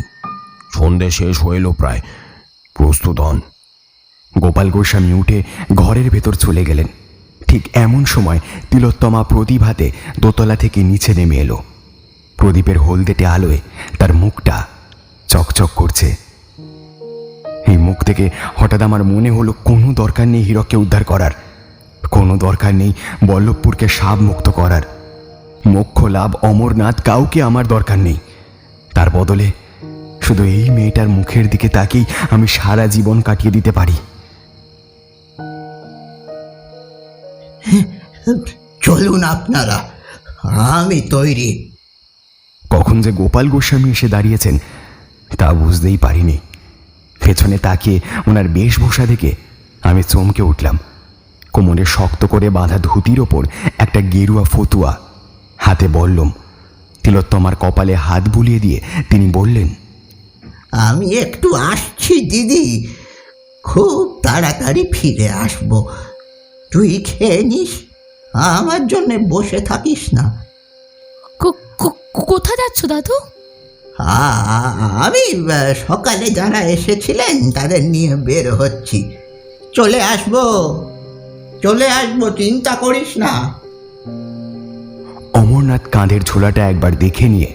সন্ধে শেষ হইল প্রায়, প্রস্তুত হন। গোপাল গোস্বামী উঠে ঘরের ভেতর চলে গেলেন। ঠিক এমন সময় তিলোত্তমা প্রদীপ হাতে দোতলা থেকে নিচে নেমে এলো। প্রদীপের হলদেটে আলোয় তার মুখটা চকচক করছে। এই মুখ থেকে হঠাৎ আমার মনে হলো কোনো দরকার নেই হীরককে উদ্ধার করার। কোনো দরকার নেই বল্লভপুরকে সাপ মুক্ত করার। মোক্ষ লাভ অমরনাথ কাউকে আমার দরকার নেই। তার বদলে শুধু এই মেয়েটার মুখের দিকে তাকিয়েই আমি সারা জীবন কাটিয়ে দিতে পারি। চলুন আপনারা, আমি তৈরি। কখন যে গোপাল গোস্বামী এসে দাঁড়িয়েছেন তা বুঝতেই পারিনি। পেছনে তাকিয়ে ওনার বেশভূষা দেখে আমি চমকে উঠলাম। কোমরে শক্ত করে বাঁধা ধুতির ওপর একটা গেরুয়া ফতুয়া, হাতে বললম। তিলোত্তমার কপালে হাত বুলিয়ে দিয়ে তিনি বললেন, আমি একটু আসছি দিদি, খুব তাড়াতাড়ি ফিরে আসব। তুই খেয়ে নিস, আমার জন্যে বসে থাকিস না। কোথায় যাচ্ছ দাদু? আমি সকালে যারা এসেছিলেন তাদের নিয়ে বের হচ্ছি। চলে আসবো, চিন্তা করিস না। অমরনাথ কাঁধের ঝোলাটা একবার দেখে নিয়ে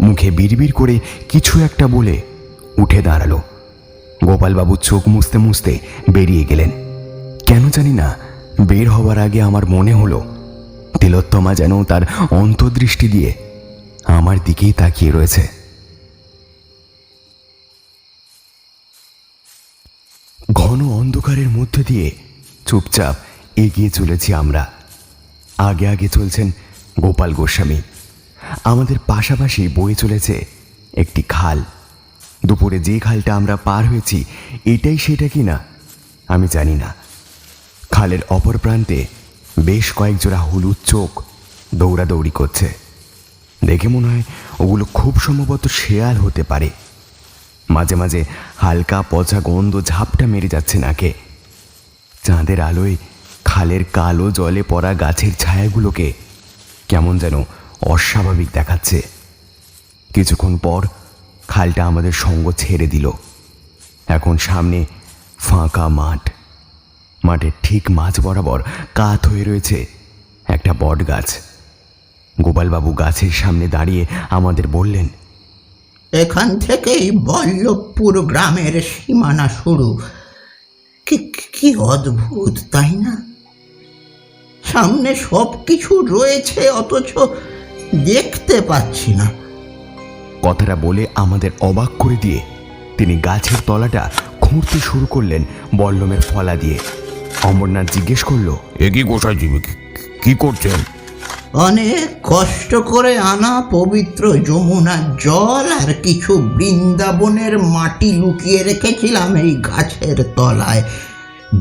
মুখে বিড়বিড় করে কিছু একটা বলে উঠে দাঁড়ালো। গোপালবাবু চোখ মুছতে মুছতে বেরিয়ে গেলেন। কেন জানি না বের হওয়ার আগে আমার মনে হলো তিলোত্তমা যেন তার অন্তর্দৃষ্টি দিয়ে আমার দিকেই তাকিয়ে রয়েছে। ঘন অন্ধকারের মধ্যে দিয়ে চুপচাপ এগিয়ে চলেছি আমরা। আগে আগে চলছেন গোপাল গোস্বামী। আমাদের পাশাপাশি বয়ে চলেছে একটি খাল। দুপুরে যে খালটা আমরা পার হয়েছি এটাই সেটা কি না আমি জানি না। খালের অপর প্রান্তে বেশ কয়েক জোড়া হলুদ চোখ দৌড়াদৌড়ি করছে। দেখে মনে হয় ওগুলো খুব সম্ভবত শেয়াল হতে পারে। মাঝে মাঝে হালকা পচা গন্ধ ঝাপটা মেরে যাচ্ছে নাকে। চাঁদের আলোয় খালের কালো জলে পড়া গাছের ছায়াগুলোকে কেমন যেন অস্বাভাবিক দেখাচ্ছে। কিছুক্ষণ পর খালটা আমাদের সঙ্গ ছেড়ে দিল। এখন সামনে ফাঁকা মাঠ। মাঠের ঠিক মাঝ বরাবর কাত হয়ে রয়েছে একটা বট গাছ। গোপালবাবু গাছের সামনে দাঁড়িয়ে আমাদের বললেন, এখান থেকেই বল্লভপুর গ্রামের সীমানা শুরু। কি অদ্ভুত, তাই না? সামনে সব কিছু রয়েছে অথচ দেখতে পাচ্ছি না। কথাটা বলে আমাদের অবাক করে দিয়ে তিনি গাছের তলাটা খুঁড়তে শুরু করলেন বল্লমের ফলা দিয়ে। অমরনাথ জিজ্ঞেস করলো, এ কি গোসাইজি, কি করছেন? অনেক কষ্ট করে আনা পবিত্র যমুনার জল আর কিছু বৃন্দাবনের মাটি লুকিয়ে রেখেছিলাম এই গাছের তলায়।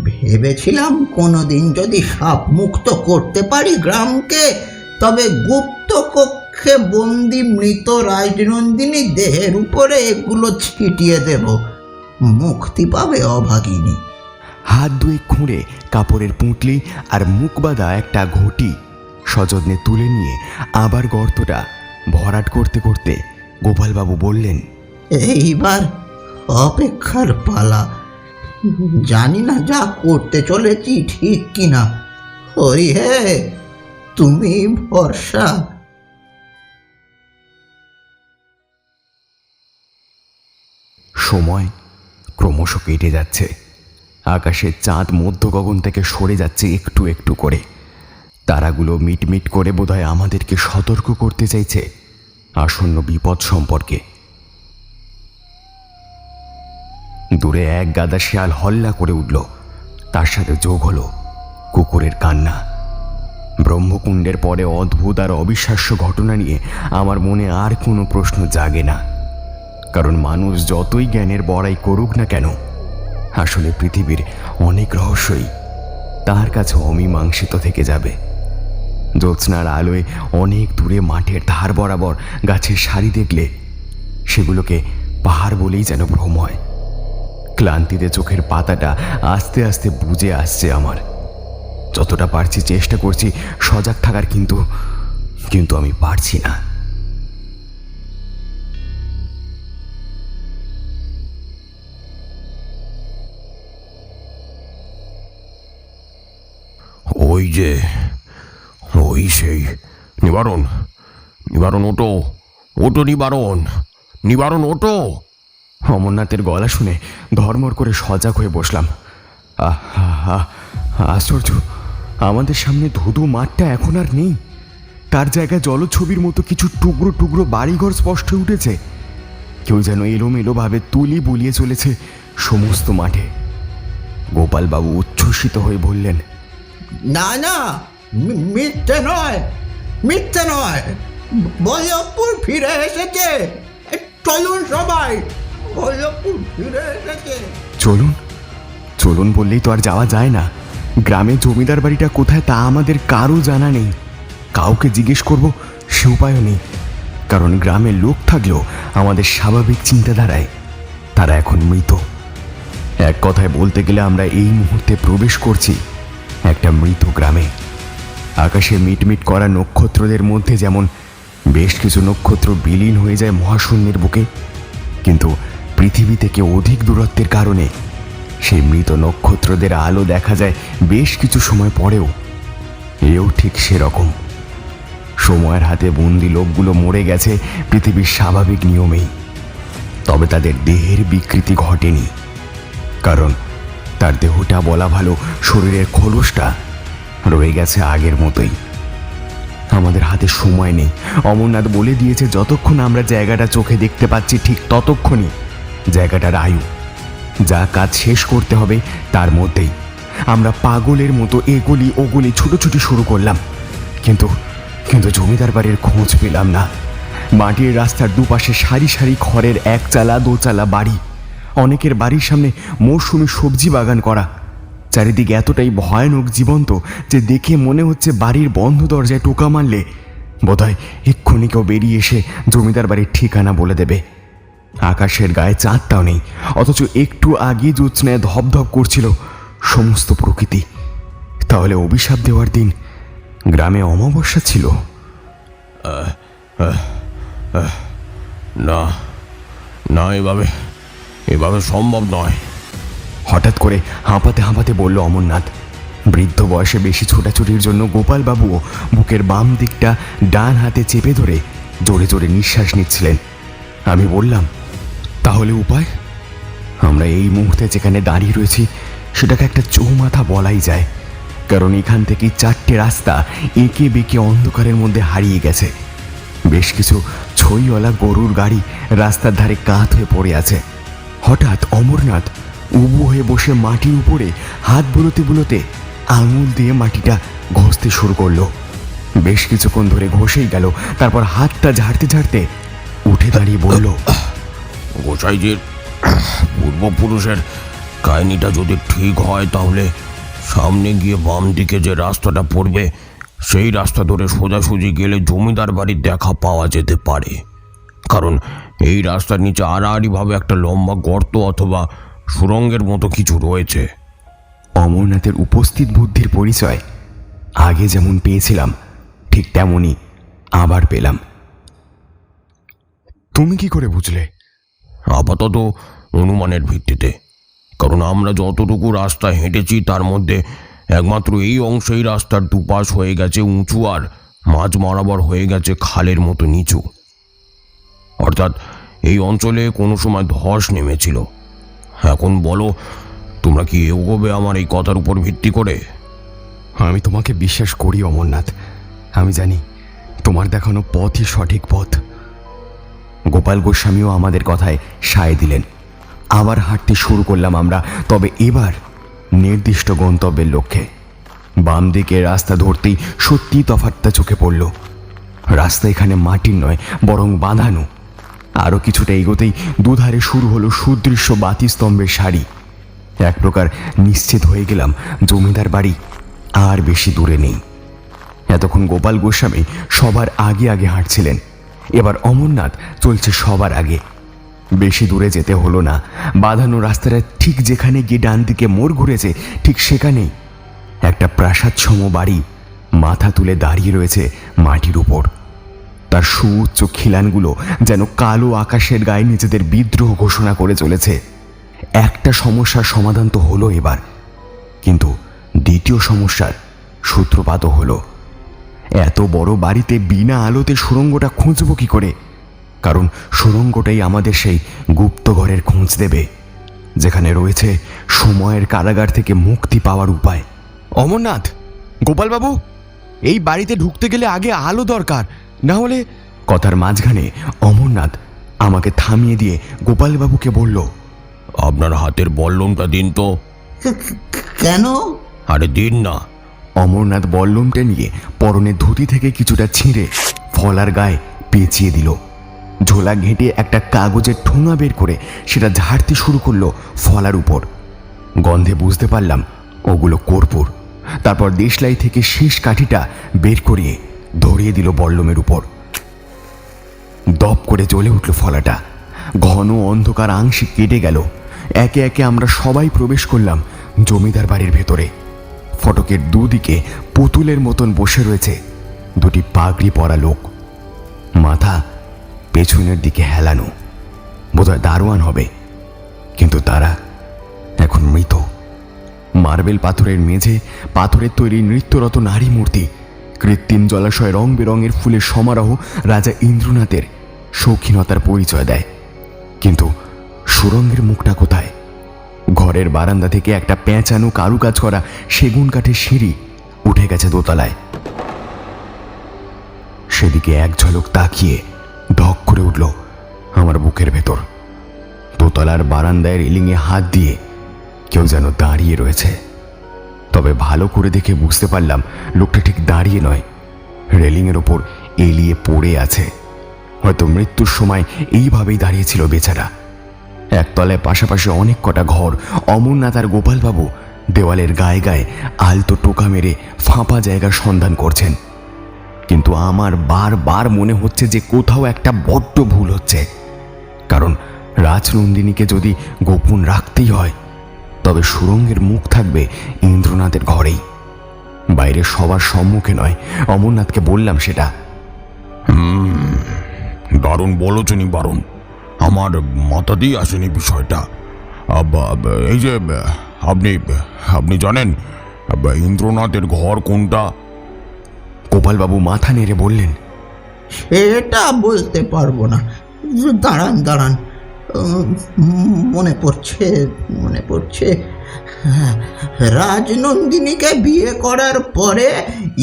ভেবেছিলাম কোনোদিন যদি সাপ মুক্ত করতে পারি গ্রামকে, তবে গুপ্ত কক্ষে বন্দি মৃত রাজনন্দিনী দেহের উপরে এগুলো ছিটিয়ে দেব, মুক্তি পাবে অভাগিনী। হাত দুয়ে খুঁড়ে কাপড়ের পুঁটলি আর মুখ বাঁধা একটা ঘটি সযত্নে তুলে নিয়ে আবার গর্তটা ভরাট করতে করতে গোপালবাবু বললেন, এইবার অপেক্ষার পালা। জানি না যা করতে চলেছি ঠিক কিনা। হরি হে, তুমি ভরসা। সময় ক্রমশ কেটে যাচ্ছে। আকাশের চাঁদ মধ্য গগন থেকে সরে যাচ্ছে একটু একটু করে। তারাগুলো মিটমিট করে বোধহয় আমাদেরকে সতর্ক করতে চাইছে আসন্ন বিপদ সম্পর্কে। দূরে এক গাদা শেয়াল হল্লা করে উঠল। তার সাথে যোগ হলো কুকুরের কান্না। ব্রহ্মকুণ্ডের পরে অদ্ভুত আর অবিশ্বাস্য ঘটনা নিয়ে আমার মনে আর কোনো প্রশ্ন জাগে না। কারণ মানুষ যতই জ্ঞানের বড়াই করুক না কেন, আসলে পৃথিবীর অনেক রহস্যই তার কাছে অমীমাংসিত থেকে যাবে। জ্যোৎস্নার আলোয় অনেক দূরে মাঠের ধার বরাবর গাছের সারি দেখলে সেগুলোকে পাহাড় বলেই যেন ভ্রম হয়। ক্লান্তিতে চোখের পাতাটা আস্তে আস্তে বুজে আসছে আমার। যতটা পারছি চেষ্টা করছি সজাগ থাকার, কিন্তু আমি পারছি না। ওই যে, ওই সেই নিবারণ, ওটো ওটো, নিবারণ ওটো। অমরনাথের গলা শুনে ধর্মর করে সজাগ হয়ে বসলাম। আশ্চর্য, আমাদের সামনে ধুধু মাঠটা এখন আর নেই। তার জায়গায় জলছবির মতো কিছু টুকরো টুকরো বাড়িঘর স্পষ্ট উঠেছে। কেউ যেন এলোমেলোভাবে তুলি বুলিয়ে চলেছে সমস্ত মাঠে। গোপালবাবু উচ্ছ্বসিত হয়ে বললেন, না না, মিথ্যে নয়, মিথ্যে নয়, বল্লভপুর ফিরে এসেছে। চলুন সবাই, বল্লভপুর ফিরে এসেছে। চলুন চলুন বললেই তো আর যাওয়া যায় না। গ্রামে জমিদার বাড়িটা কোথায় তা আমাদের কারও জানা নেই। কাউকে জিজ্ঞেস করব সে উপায়ও নেই, কারণ গ্রামের লোক থাকলেও আমাদের স্বাভাবিক চিন্তাধারায় তারা এখন মৃত। এক কথায় বলতে গেলে আমরা এই মুহূর্তে প্রবেশ করছি একটা মৃত গ্রামে। আকাশে মিটমিট করা নক্ষত্রদের মধ্যে যেমন বেশ কিছু নক্ষত্র বিলীন হয়ে যায় মহাশূন্যের বুকে, কিন্তু পৃথিবী থেকে অধিক দূরত্বের কারণে সেই মৃত নক্ষত্রদের আলো দেখা যায় বেশ কিছু সময় পরেও। এও ঠিক সেরকম। সময়ের হাতে বন্দি লোকগুলো মরে গেছে পৃথিবীর স্বাভাবিক নিয়মেই, তবে তাদের দেহের বিকৃতি ঘটেনি, কারণ তার দেহটা বলা ভালো শরীরের খোলসটা রয়ে গেছে আগের মতোই। আমাদের হাতে সময় নেই। অমরনাথ বলে দিয়েছে যতক্ষণ আমরা জায়গাটা চোখে দেখতে পাচ্ছি ঠিক ততক্ষণই জায়গাটার আয়ু। যা কাজ শেষ করতে হবে তার মধ্যেই আমরা পাগলের মতো এগুলি ওগুলি ছুটোছুটি শুরু করলাম, কিন্তু কিন্তু জমিদার বাড়ির খোঁজ পেলাম না। মাটির রাস্তার দুপাশে সারি সারি খড়ের একচালা দোচালা বাড়ি, অনেকের বাড়ির সামনে মৌসুমি সবজি বাগান করা। চারিদিকে এতটাই ভয়ানক জীবন্ত যে দেখে মনে হচ্ছে বাড়ির বন্ধ দরজায় টোকা মারলে বোধহয় এক্ষুনি কেউ বেরিয়ে এসে জমিদার বাড়ির ঠিকানা বলে দেবে। আকাশের গায়ে চাঁদটাও নেই, অথচ একটু আগে জ্যোৎস্নায় ধপধপ করছিল সমস্ত প্রকৃতি। তাহলে অভিশাপ দেওয়ার দিন গ্রামে অমাবস্যা ছিল? না না, এভাবে সম্ভব নয়। হঠাৎ করে হাঁপাতে হাঁপাতে বলল অমরনাথ। বৃদ্ধ বয়সে বেশি ছোটাছুটির জন্য গোপালবাবুও বুকের বাম দিকটা ডান হাতে চেপে ধরে জোরে জোরে নিঃশ্বাস নিচ্ছিলেন। আমি বললাম, তাহলে উপায়? আমরা এই মুহূর্তে যেখানে দাঁড়িয়ে রয়েছি সেটাকে একটা চৌমাথা বলাই যায়, কারণ এখান থেকে 4টে রাস্তা এঁকে বেঁকে অন্ধকারের মধ্যে হারিয়ে গেছে। বেশ কিছু ছইওয়ালা গরুর গাড়ি রাস্তার ধারে কাত হয়ে পড়ে আছে। হঠাৎ অমরনাথ উবু হয়ে বসে মাটির উপরে হাত বুলোতে বুলোতে আঙুল দিয়ে মাটিটা ঘষতে শুরু করলো। বেশ কিছুক্ষণ ধরে ঘষেই গেল, তারপর হাতটা ঝাড়তে ঝাড়তে উঠে দাঁড়িয়ে বলল, গোসাইজির পূর্বপুরুষের কাহিনীটা যদি ঠিক হয় তাহলে সামনে গিয়ে বাম দিকে যে রাস্তাটা পড়বে সেই রাস্তা ধরে সোজাসুজি গেলে জমিদার বাড়ির দেখা পাওয়া যেতে পারে, কারণ এই রাস্তার নিচে আড়াআড়িভাবে একটা লম্বা গর্ত অথবা সুড়ঙ্গের মতো কিছু রয়েছে। অমরনাথের উপস্থিত বুদ্ধির পরিচয় আগে যেমন পেয়েছিলাম ঠিক তেমনই আবার পেলাম। তুমি কি করে বুঝলে? আপাতত অনুমানের ভিত্তিতে, কারণ আমরা যতটুকু রাস্তা হেঁটেছি তার মধ্যে একমাত্র এই অংশেই রাস্তার দুপাশ হয়ে গেছে উঁচু আর মাঝ বরাবর হয়ে গেছে খালের মতো নিচু। অর্থাৎ এই অঞ্চলে কোনো সময় ধস নেমেছিল। এখন বলো, তোমরা কি এগোবে আমার এই কথার উপর ভিত্তি করে? আমি তোমাকে বিশ্বাস করি অমরনাথ। আমি জানি তোমার দেখানো পথই সঠিক পথ। গোপাল গোস্বামীও আমাদের কথায় সায় দিলেন। আবার হাঁটতে শুরু করলাম আমরা, তবে এবার নির্দিষ্ট গন্তব্যের লক্ষ্যে। বাম দিকে রাস্তা ধরতেই সত্যি তফাৎটা চোখে পড়ল। রাস্তা এখানে মাটির নয়, বরং বাঁধানো। আরও কিছুটা এগোতেই দুধারে শুরু হলো সুদৃশ্য বাতিস্তম্ভের সারি। এক প্রকার নিশ্চিত হয়ে গেলাম জমিদার বাড়ি আর বেশি দূরে নেই। এতক্ষণ গোপাল গোস্বামী সবার আগে আগে হাঁটছিলেন, এবার অমরনাথ চলছে সবার আগে। বেশি দূরে যেতে হলো না। বাঁধানো রাস্তাটা ঠিক যেখানে গিয়ে ডান দিকে মোড় ঘুরেছে ঠিক সেখানেই একটা প্রাসাদসম বাড়ি মাথা তুলে দাঁড়িয়ে রয়েছে মাটির উপর। তার সুউচ্চ খিলানগুলো যেন কালো আকাশের গায়ে নিজেদের বিদ্রোহ ঘোষণা করে চলেছে। একটা সমস্যার সমাধান তো হলো এবার, কিন্তু দ্বিতীয় সমস্যার সূত্রপাতও হলো। এত বড় বাড়িতে বিনা আলোতে সুড়ঙ্গটা খুঁজব কি করে? কারণ সুড়ঙ্গটাই আমাদের সেই গুপ্তঘরের খোঁজ দেবে, যেখানে রয়েছে সময়ের কারাগার থেকে মুক্তি পাওয়ার উপায়। অমরনাথ, গোপালবাবু, এই বাড়িতে ঢুকতে গেলে আগে আলো দরকার, না হলে। কথার মাঝখানে অমরনাথ আমাকে থামিয়ে দিয়ে গোপালবাবুকে বলল, আপনার হাতের বল্লমটা দিন তো। কেন? আরে দিন না। অমরনাথ বল্লমটা নিয়ে পরনের ধুতি থেকে কিছুটা ছিঁড়ে ফলার গায়ে পেঁচিয়ে দিল। ঝোলা ঘেঁটে একটা কাগজের ঠোঙা বের করে সেটা ঝাড়তে শুরু করলো ফলার উপর। গন্ধে বুঝতে পারলাম ওগুলো কর্পূর। তারপর দেশলাই থেকে শেষ কাঠিটা বের করিয়ে ধরিয়ে দিল বল্লমের উপর। দপ করে জ্বলে উঠল ফলাটা। ঘন অন্ধকার আংশিক কেটে গেল। একে একে আমরা সবাই প্রবেশ করলাম জমিদার বাড়ির ভেতরে। ফটকের দুদিকে পুতুলের মতন বসে রয়েছে দুটি পাগড়ি পরা লোক, মাথা পেছনের দিকে হেলানো, বোধহয় দারোয়ান হবে, কিন্তু তারা এখন মৃত। মার্বেল পাথরের মেঝে পাথরের তৈরি নৃত্যরত নারী মূর্তি, কৃত্রিম জলাশয়, রং বেরঙের ফুলের সমারোহ রাজা ইন্দ্রনাথের শৌখিনতার পরিচয় দেয়। কিন্তু সুরঙ্গের মুখটা কোথায়? ঘরের বারান্দা থেকে একটা পেঁচানো কারুকাজ করা সেগুন কাঠের সিঁড়ি উঠে গেছে দোতলায়। সেদিকে এক ঝলক তাকিয়ে ধক করে উঠল আমার বুকের ভেতর। দোতলার বারান্দায় রেলিংয়ে হাত দিয়ে কেউ যেন দাঁড়িয়ে রয়েছে। তবে ভালো করে দেখে বুঝতে পারলাম লোকটা ঠিক দাঁড়িয়ে নয়, রেলিংয়ের ওপর এলিয়ে পড়ে আছে। হয়তো মৃত্যুর সময় এইভাবেই দাঁড়িয়েছিল বেচারা। একতলায় পাশাপাশি অনেক কটা ঘর। অমরনাথ আর গোপালবাবু দেওয়ালের গায়ে গায়ে আলতো টোকা মেরে ফাঁপা জায়গার সন্ধান করছেন। কিন্তু আমার বারবার মনে হচ্ছে যে কোথাও একটা বড্ড ভুল হচ্ছে। কারণ রাজনন্দিনীকে যদি গোপন রাখতেই হয়, তবে সুরঙ্গের মুখ থাকবে ইন্দ্রনাথের ঘরেই, বাইরে সবার সম্মুখে নয়। অমরনাথকে বললাম সেটা। দারুণ বলোচনি বারণ, আমার মাথাতেই আসেনি বিষয়টা। এই যে আপনি আপনি জানেন ইন্দ্রনাথের ঘর কোনটা? গোপালবাবু মাথা নেড়ে বললেন, সেটা বলতে পারবো না। দাঁড়ান দাঁড়ান, মনে পড়ছে। হ্যাঁ, রাজনন্দিনীকে বিয়ে করার পরে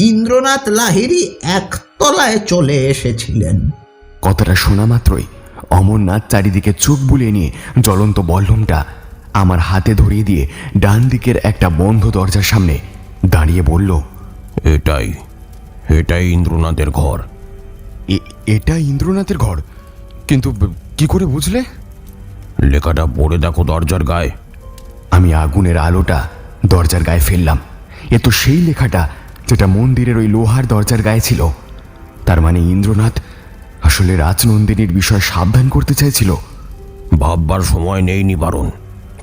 ইন্দ্রনাথ লাহিড়ী একতলায় চলে এসেছিলেন। কথাটা শোনা মাত্রই অমরনাথ চারিদিকে চোখ বুলিয়ে নিয়ে জ্বলন্ত বল্লমটা আমার হাতে ধরিয়ে দিয়ে ডান দিকের একটা বন্ধ দরজার সামনে দাঁড়িয়ে বলল, এটাই ইন্দ্রনাথের ঘর। এটা ইন্দ্রনাথের ঘর? কিন্তু কি করে বুঝলে? লেখাটা পড়ে দেখো দরজার গায়ে। আমি আগুনের আলোটা দরজার গায়ে ফেললাম। এ তো সেই লেখাটা যেটা মন্দিরের ওই লোহার দরজার গায়ে ছিল। তার মানে ইন্দ্রনাথ আসলে রাজনন্দিনীর বিষয়ে সাবধান করতে চাইছিল। ভাববার সময় নেই বারণ,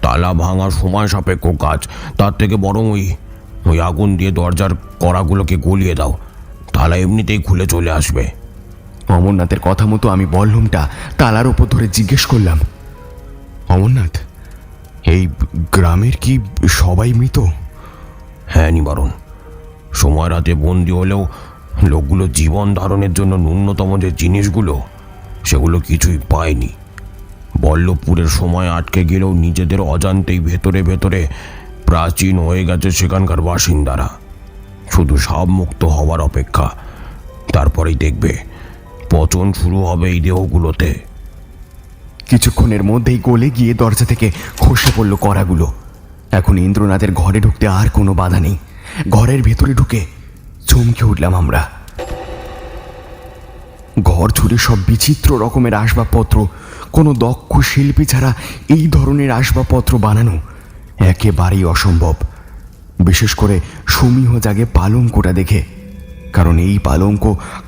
তালা ভাঙার সময় সাপেক্ষ কাজ। তার থেকে বরং ওই আগুন দিয়ে দরজার কড়াগুলোকে গলিয়ে দাও, তালা এমনিতেই খুলে চলে আসবে। অমরনাথের কথা মতো আমি বল্লমটা তালার ওপর ধরে জিজ্ঞেস করলাম, অমরনাথ, এই গ্রামের কি সবাই মৃত? হ্যাঁ নিবারণ, সময় রাতে বন্দি হলেও লোকগুলো জীবন ধারণের জন্য ন্যূনতম যে জিনিসগুলো, সেগুলো কিছুই পায়নি। বল্লভপুরের সময় আটকে গেলেও নিজেদের অজান্তেই ভেতরে ভেতরে প্রাচীন হয়ে গেছে সেখানকার বাসিন্দারা। শুধু সাপ মুক্ত হওয়ার অপেক্ষা, তারপরেই দেখবে পচন শুরু হবে এই দেহগুলোতে। কিছুক্ষণের মধ্যেই গলে গিয়ে দরজা থেকে খসে পড়ল কড়াগুলো। এখন ইন্দ্রনাথের ঘরে ঢুকতে আর কোনো বাধা নেই। ঘরের ভেতরে ঢুকে চমকে উঠলাম আমরা। ঘর জুড়ে সব বিচিত্র রকমের আসবাবপত্র। কোনো দক্ষ শিল্পী ছাড়া এই ধরনের আসবাবপত্র বানানো একেবারেই অসম্ভব। বিশেষ করে সমীহ জাগে পালঙ্কটা দেখে, কারণ এই পালঙ্ক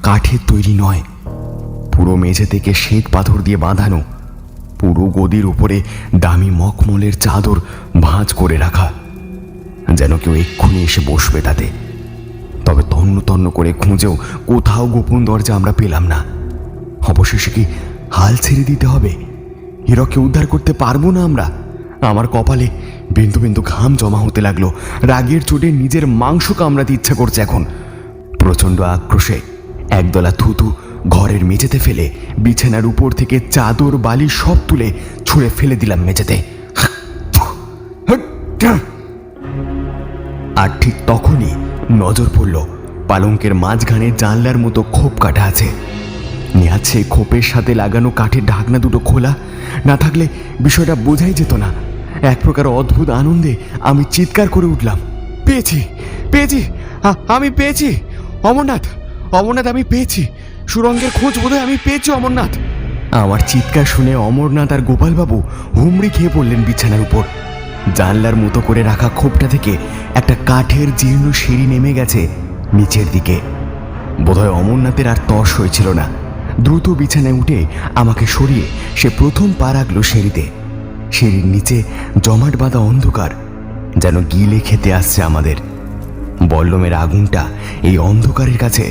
কাঠের তৈরি নয়, পুরো মেঝে থেকে শ্বেত পাথর দিয়ে বাঁধানো। পুরো গদির উপরে দামি মখমলের চাদর ভাঁজ করে রাখা, যেন কেউ এক্ষুনি এসে বসবে তাতে। তবে তন্ন তন্ন করে খুঁজেও কোথাও গোপন দরজা আমরা পেলাম না। অবশেষে কি হাল ছেড়ে দিতে হবে? হীরককে উদ্ধার করতে পারবো না আমরা? আমার কপালে বিন্দু বিন্দু ঘাম জমা হতে লাগলো। রাগের চোটে নিজের মাংস কামড়াতে ইচ্ছা করছে এখন। প্রচণ্ড আক্রোশে একদলা থুতু ঘরের মেঝেতে ফেলে বিছানার উপর থেকে চাদর বালি সব তুলে ছুঁড়ে ফেলে দিলাম মেঝেতে। আর ঠিক তখনই নজর পড়ল পালঙ্কের মাঝখানে জানলার মতো খোপ কাটা আছে। নেহাত সেই খোপের সাথে লাগানো কাঠের ঢাকনা দুটো খোলা না থাকলে বিষয়টা বোঝাই যেত না। এক প্রকার অদ্ভুত আনন্দে আমি চিৎকার করে উঠলাম, পেয়েছি পেয়েছি, আমি পেয়েছি অমরনাথ, অমরনাথ আমি পেয়েছি, সুরঙ্গের খোঁজ বোধহয় আমি পেয়েছি অমরনাথ। আমার চিৎকার শুনে অমরনাথ আর গোপালবাবু হুমড়ি খেয়ে পড়লেন বিছানার উপর। জানলার মতো করে রাখা খোপটা থেকে একটা কাঠের জীর্ণ সিঁড়ি নেমে গেছে নিচের দিকে। বোধহয় অমরনাথের আর তর্স হয়েছিল না। দ্রুত বিছানায় উঠে আমাকে সরিয়ে সে প্রথম পা রাখলো সিঁড়িতে। সিঁড়ির নিচে জমাট বাঁধা অন্ধকার, যেন গিলে খেতে আসছে আমাদের। বল্লমের আগুনটা এই অন্ধকারের কাছে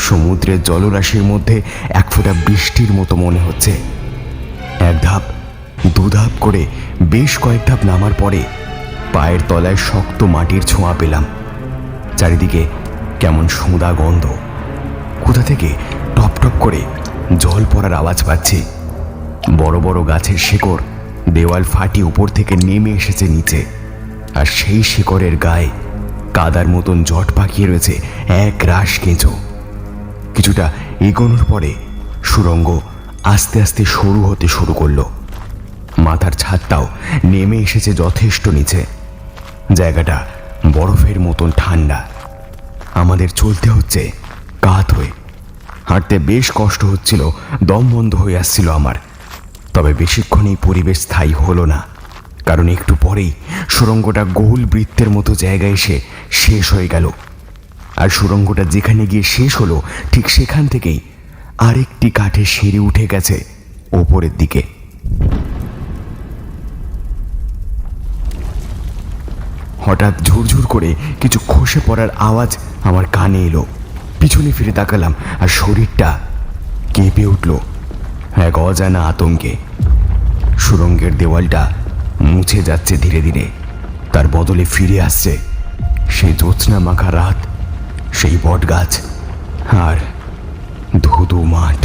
সমুদ্রের জলরাশির মধ্যে এক ফোঁটা বৃষ্টির মতো মনে হচ্ছে। এক ধাপ দু ধাপ করে বেশ কয়েক ধাপ নামার পরে পায়ের তলায় শক্ত মাটির ছোঁয়া পেলাম। চারিদিকে কেমন সোঁদা গন্ধ। কোথা থেকে টপ টপ করে জল পড়ার আওয়াজ পাচ্ছি। বড় বড় গাছের শিকড় দেওয়াল ফাটিয়ে উপর থেকে নেমে এসেছে নিচে, আর সেই শিকড়ের গায়ে কাদার মতন জট পাকিয়ে রয়েছে এক রাশ কেঁচো। কিছুটা এগোনোর পরে সুড়ঙ্গ আস্তে আস্তে সরু হতে শুরু করলো। মাথার ছাদটাও নেমে এসেছে যথেষ্ট নিচে। জায়গাটা বরফের মতন ঠান্ডা। আমাদের চলতে হচ্ছে কাত হয়ে। হাঁটতে বেশ কষ্ট হচ্ছিল, দম বন্ধ হয়ে আসছিল আমার। তবে বেশিক্ষণ এই পরিবেশ স্থায়ী হলো না, কারণ একটু পরেই সুড়ঙ্গটা গোল বৃত্তের মতো জায়গায় এসে শেষ হয়ে গেল। আর সুড়ঙ্গটা যেখানে গিয়ে শেষ হলো ঠিক সেখান থেকেই আরেকটি কাঠের সিঁড়ি উঠে গেছে ওপরের দিকে। হঠাৎ ঝুরঝুর করে কিছু খসে পড়ার আওয়াজ আমার কানে এলো। পিছনে ফিরে তাকালাম আর শরীরটা কেঁপে উঠল এক অজানা আতঙ্কে। সুড়ঙ্গের দেওয়ালটা মুছে যাচ্ছে ধীরে ধীরে, তার বদলে ফিরে আসছে সেই জ্যোৎস্না মাখা রাত, সেই বট গাছ আর ধুধু মাঠ।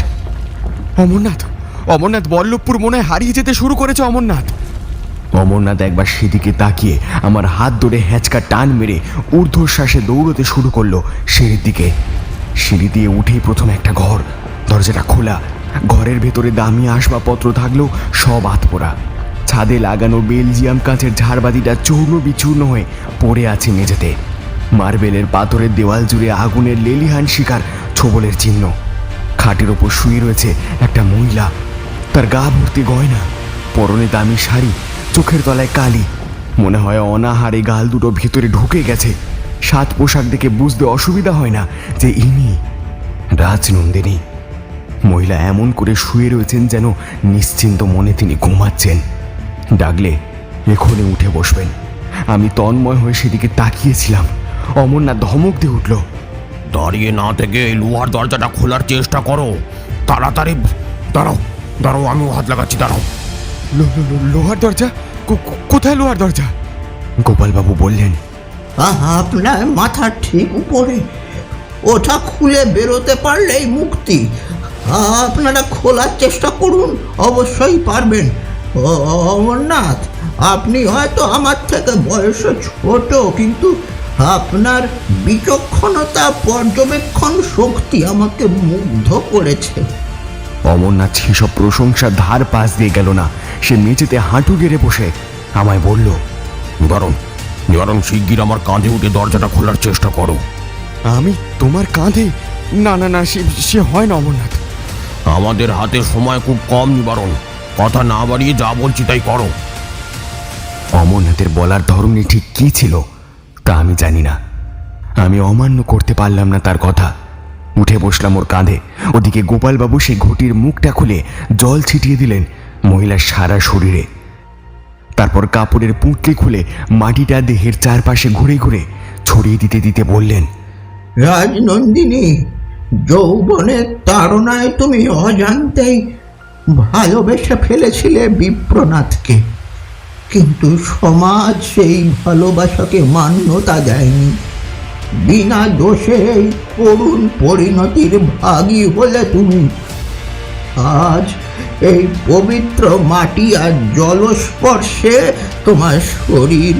অমরনাথ, অমরনাথ, বল্লভপুর মনে হয় হারিয়ে যেতে শুরু করেছে অমরনাথ। অমরনাথ একবার সেদিকে তাকিয়ে আমার হাত ধরে হ্যাঁচকা টান মেরে ঊর্ধ্বশ্বাসে দৌড়তে শুরু করলো সিঁড়ির দিকে। সিঁড়ি দিয়ে উঠেই প্রথম একটা ঘর, দরজাটা খোলা। ঘরের ভেতরে দামি আসবাবপত্র থাকলেও সব আতপোড়া। ছাদে লাগানো বেলজিয়াম কাঁচের ঝাড়বাতিটা চূর্ণ বিচূর্ণ হয়ে পড়ে আছে মেঝেতে। মার্বেলের পাথরের দেওয়াল জুড়ে আগুনের লেলিহান শিকার ছোবলের চিহ্ন। খাটের ওপর শুয়ে রয়েছে একটা মহিলা, তার গা ভর্তি গয়না, পরনে দামি শাড়ি, চোখের তলায় কালি। মনে হয় অনাহারে গাল দুটো ভেতরে ঢুকে গেছে। সাত পোশাক দেখে বুঝতে অসুবিধা হয় না যে ইনি রাজনন্দিনী। মহিলা এমন করে শুয়ে রয়েছেন যেন নিশ্চিন্ত মনে তিনি ঘুমাচ্ছেন। ডাকলে এখনই উঠে বসবেন। আমি তন্ময় হয়ে সেদিকে তাকিয়েছিলাম। অমরনাথ ধমক দিয়ে উঠল, দাঁড়িয়ে না থেকে এই লোহার দরজাটা খোলার চেষ্টা করো, তাড়াতাড়ি। দাঁড়াও দাঁড়াও, আমিও হাত লাগাচ্ছি, দাঁড়াও। লোহার দরজা? কোথায় লোহার দরজা? গোপালবাবু বললেন, আপনার মাথার ঠিক উপরে। ওটা খুলে বেরোতে পারলেই মুক্তি। আপনারা খোলার চেষ্টা করুন, অবশ্যই পারবেন। অমরনাথ, আপনি হয়তো আমার থেকে বয়সে ছোট, কিন্তু আপনার বিচক্ষণতা, পর্যবেক্ষণ শক্তি আমাকে মুগ্ধ করেছে। অমরনাথ সেসব প্রশংসার ধার পাশ দিয়ে গেল না। সে মেঝেতে হাঁটু গেড়ে বসে আমায় বলল, দারুণ দারুণ, শিগগির আমার কাঁধে উঠে দরজাটা খোলার চেষ্টা করো। আমি তোমার কাঁধে? না না না, সে হয় না অমরনাথ। আমাদের হাতে সময় খুব কম নিবারণ, কথা না বাড়িয়ে যা বলছি তাই করো। অমরনাথের বলার ধরনই ঠিক কী ছিল তা আমি জানি না। আমি অমান্য করতে পারলাম না তার কথা। উঠে বসলাম ওর কাঁধে। ওদিকে গোপালবাবু সেই ঘটির মুখটা খুলে জল ছিটিয়ে দিলেন মহিলার সারা শরীরে। তারপর কাপড়ের পুঁটলি খুলে মাটিটা দেহের চারপাশে ঘুরে ঘুরে ছড়িয়ে দিতে দিতে বললেন, রাজনন্দিনী, যৌবনের তাড়নায় তুমি অজান্তেই ভালোবেসে ফেলেছিলে বিপ্রনাথকে, কিন্তু সমাজ সেই ভালোবাসাকে মান্যতা দেয়নি। বিনা দোষে এই করুণ পরিণতির ভাগী হলে তুমি। আজ এই পবিত্র মাটি আর জলস্পর্শে তোমার শরীর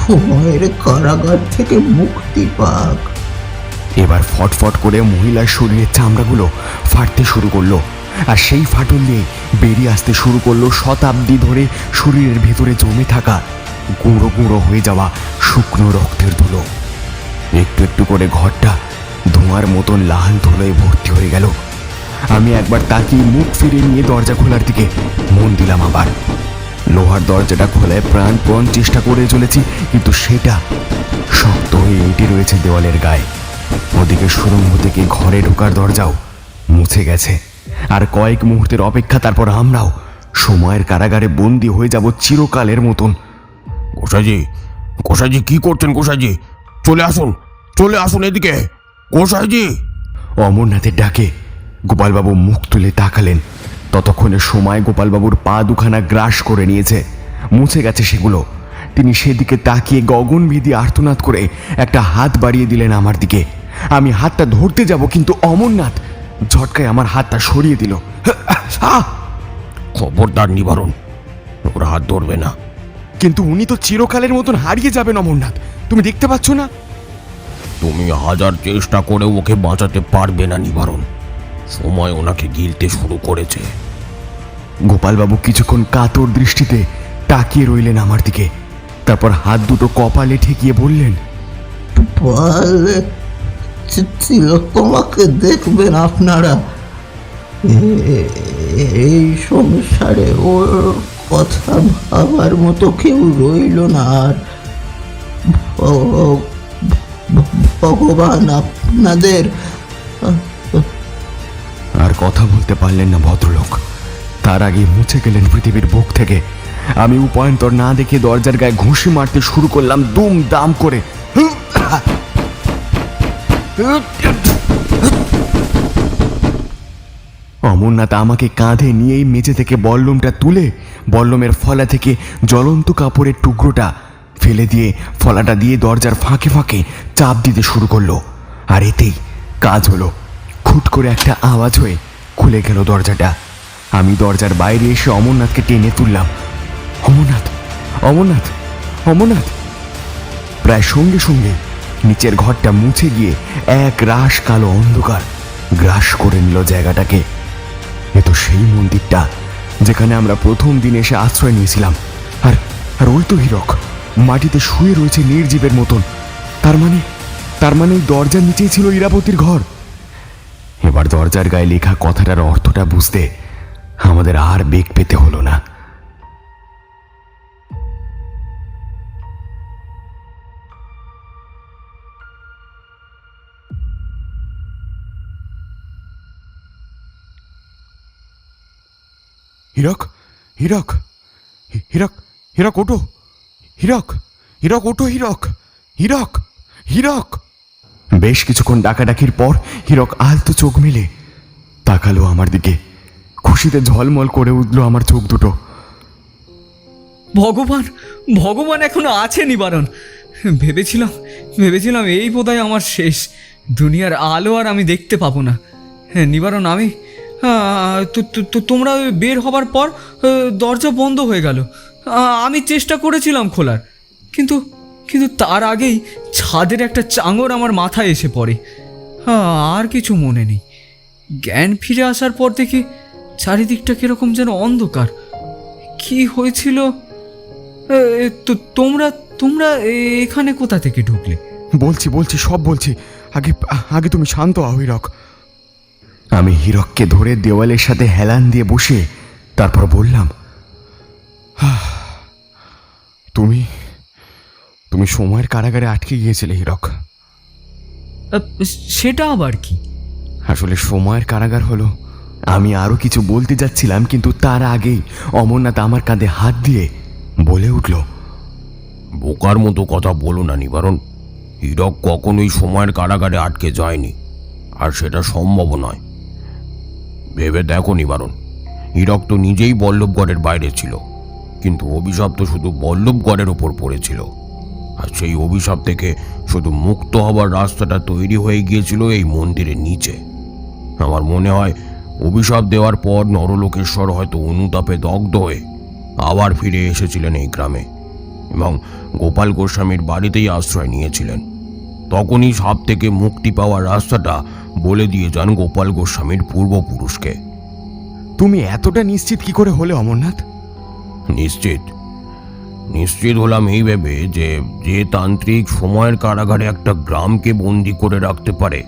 সময়ের কারাগার থেকে মুক্তি পাক। এবার ফটফট করে মহিলার শরীরের চামড়াগুলো ফাটতে শুরু করলো, আর সেই ফাটল দিয়ে বেরিয়ে আসতে শুরু করলো শতাব্দী ধরে শরীরের ভেতরে জমে থাকা গুঁড়ো গুঁড়ো হয়ে যাওয়া শুকনো রক্তের ধুলো। একটু একটু করে ঘরটা ধোঁয়ার মতন লাল ধুলোয় ভর্তি হয়ে গেল। আমি একবার তাকিয়ে মুখ ফিরে নিয়ে দরজা খোলার দিকে মন দিলাম। আবার লোহার দরজাটা খোলায় প্রাণপণ চেষ্টা করে চলেছি, কিন্তু সেটা শক্ত হয়ে এঁটে রয়েছে দেওয়ালের গায়ে। ওদিকে সুড়ঙ্গ থেকে ঘরে ঢোকার দরজাও মুছে গেছে। আর কয়েক মুহূর্তের অপেক্ষা, তারপর আমরাও সময়ের কারাগারে বন্দী হয়ে যাব চিরকালের মতন। গোসাইজি, গোসাইজি কি করছেন? গোসাইজি চলে আসুন এদিকে। গোসাইজি! অমরনাথের ডাকে গোপালবাবু মুখ তুলে তাকালেন। ততক্ষণে সময় গোপালবাবুর পা দুখানা গ্রাস করে নিয়েছে, মুছে গেছে সেগুলো। তিনি সেদিকে তাকিয়ে গগনভেদী আর্তনাদ করে একটা হাত বাড়িয়ে দিলেন আমার দিকে। আমি হাতটা ধরতে যাব, কিন্তু অমরনাথ ঝটকায় আমার হাতটা সরিয়ে দিল। খবরদার নিবারণ, ওরা হাত ধরবে না। কিন্তু উনি তো চিরকালের মতন হারিয়ে যাবেন অমরনাথ, তুমি দেখতে পাচ্ছ না? তুমি হাজার চেষ্টা করে ওকে বাঁচাতে পারবে না নিবারণ। সময় ওনাকে গিলতে শুরু করেছে। গোপালবাবু কিছুক্ষণ কাতর দৃষ্টিতে তাকিয়ে রইলেন আমার দিকে, তারপর হাত দুটো কপালে ঠেকিয়ে বললেন, পারলে তোমাকে দেখবেন আপনারা। এই সংসারে ওর কথা ভাবার মতো কেউ রইল না। আর ভগবান আপনাদের। আর কথা বলতে পারলেন না ভদ্রলোক। তার আগে মুছে গেলেন পৃথিবীর বুক থেকে। আমি উপায়ন্তর না দেখে দরজার গায়ে ঘুষি মারতে শুরু করলাম দুম দাম করে। অমরনাথ আমাকে কাঁধে নিয়েই মেঝে থেকে বল্লমটা তুলে বল্লমের ফলা থেকে জ্বলন্ত কাপড়ের টুকরোটা ফেলে দিয়ে ফলাটা দিয়ে দরজার ফাঁকে ফাঁকে চাপ দিতে শুরু করলো। আর এতেই কাজ হলো। খুট করে একটা আওয়াজ হয়ে খুলে গেল দরজাটা। আমি দরজার বাইরে এসে অমরনাথকে টেনে তুললাম। অমরনাথ, অমরনাথ, অমরনাথ! প্রায় সঙ্গে সঙ্গে নিচের ঘরটা মুছে গিয়ে এক রাশ কালো অন্ধকার গ্রাস করে নিল জায়গাটাকে। এ তো সেই মন্দিরটা যেখানে আমরা প্রথম দিন এসে আশ্রয় নিয়েছিলাম। আর আর ওই তো হীরক মাটিতে শুয়ে রয়েছে নির্জীবের মতন। তার মানে ওই দরজার নিচেই ছিল ইরাবতীর ঘর। এবার দরজার গায়ে লেখা কথাটার অর্থটা বুঝতে আমাদের আর বেগ পেতে হলো না। হীরক, হীরক, হীরক, হীরক ওঠো! হীরক, হীরক ওঠো! হীরক, হীরক, হীরক! বেশ কিছুক্ষণ ডাকাডাকির পর হীরক আলতো চোখ মেলে তাকালো আমার দিকে। খুশিতে ঝলমল করে উঠল আমার চোখ দুটো। ভগবান, ভগবান এখনো আছে নিবারণ। ভেবেছিলাম এই বোধহয় আমার শেষ। দুনিয়ার আলো আর আমি দেখতে পাবো না। নিবারণ, আমি তোমরা বের হবার পর দরজা বন্ধ হয়ে গেল। আমি চেষ্টা করেছিলাম খোলার, কিন্তু তার আগেই ছাদের একটা চাঙর আমার মাথায় এসে পড়ে। আর কিছু মনে নেই। জ্ঞান ফিরে আসার পর দেখি চারিদিকটা কিরকম যেন অন্ধকার। কি হয়েছিল? তোমরা এখানে কোথা থেকে ঢুকলে? বলছি সব বলছি। আগে তুমি শান্ত হও হীরক। আমি হীরককে ধরে দেওয়ালের সাথে হেলান দিয়ে বসে তারপর বললাম, তুমি সময়ের কারাগারে আটকে গিয়েছিলে হীরক। সেটা আবার কি? আসলে সময়ের কারাগার হলো, আমি আরো কিছু বলতে যাচ্ছিলাম, কিন্তু তার আগেই অমরনাথ আমার কাঁধে হাত দিয়ে বলে উঠল, বোকার মতো কথা বলো না নিবারণ। হীরক কখনোই সময়ের কারাগারে আটকে যায়নি, আর সেটা সম্ভব নয়। ভেবে দেখো নিবারণ, হীরক তো নিজেই বল্লভগড়ের বাইরে ছিল, কিন্তু অভিশাপ তো শুধু বল্লভগড়ের ওপর পড়েছিল। আর সেই অভিশাপ থেকে শুধু মুক্ত হবার রাস্তাটা তৈরি হয়ে গিয়েছিল এই মন্দিরের নিচে। আমার মনে হয় অভিশাপ দেওয়ার পর নরলোকেশ্বর হয়তো অনুতাপে দগ্ধ হয়ে আবার ফিরে এসেছিলেন এই গ্রামে। এবং গোপাল গোস্বামীর বাড়িতেই আশ্রয় নিয়েছিলেন। তখনই সাপ থেকে মুক্তি পাওয়ার রাস্তাটা বলে দিয়ে যান গোপাল গোস্বামীর পূর্বপুরুষকে। তুমি এতটা নিশ্চিত কি করে হলে অমরনাথ? নিশ্চিত হলাম এই ভেবে যে তান্ত্রিক সময়ের কারাগারে একটা গ্রামকে বন্দি করে রাখতে পারে,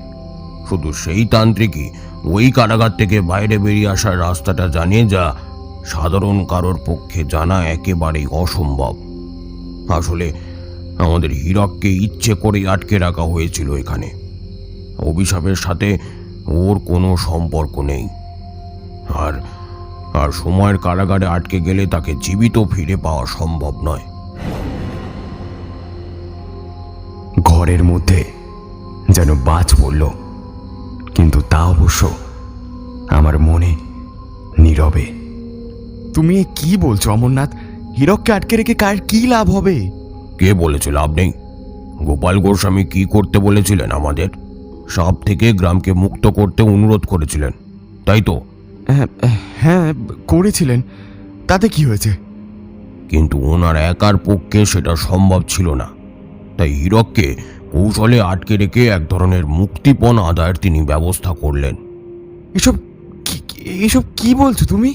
শুধু সেই তান্ত্রিকই ওই কারাগার থেকে বাইরে বেরিয়ে আসার রাস্তাটা জানে, যা সাধারণ কারোর পক্ষে জানা একেবারেই অসম্ভব। আসলে আমাদের হীরককে ইচ্ছে করেই আটকে রাখা হয়েছিল এখানে। অভিশাপের সাথে ওর কোনো সম্পর্ক নেই, আর সময়ের কারাগারে আটকে গেলে তাকে জীবিত ফিরে পাওয়া সম্ভব নয়। ঘরের মধ্যে যেন বাজ পড়ল, কিন্তু তা অবশ্য আমার মনে নীরবে। তুমি এ কি বলছো অমরনাথ? হীরককে আটকে রেখে কার কি লাভ হবে? কে বলেছে লাভ নেই? গোপাল গোস্বামী কি করতে বলেছিলেন আমাদের? সাপ থেকে গ্রামকে মুক্ত করতে অনুরোধ করেছিলেন, তাই তো? হ্যাঁ, করেছিলেন। তাতে কি হয়েছে? কিন্তু ওনার একার পক্ষে সেটা সম্ভব ছিল না, তাই হীরককে কৌশলে আটকে রেখে এক ধরনের মুক্তিপণ আদায়ের তিনি ব্যবস্থা করলেন। এসব কি বলছো তুমি?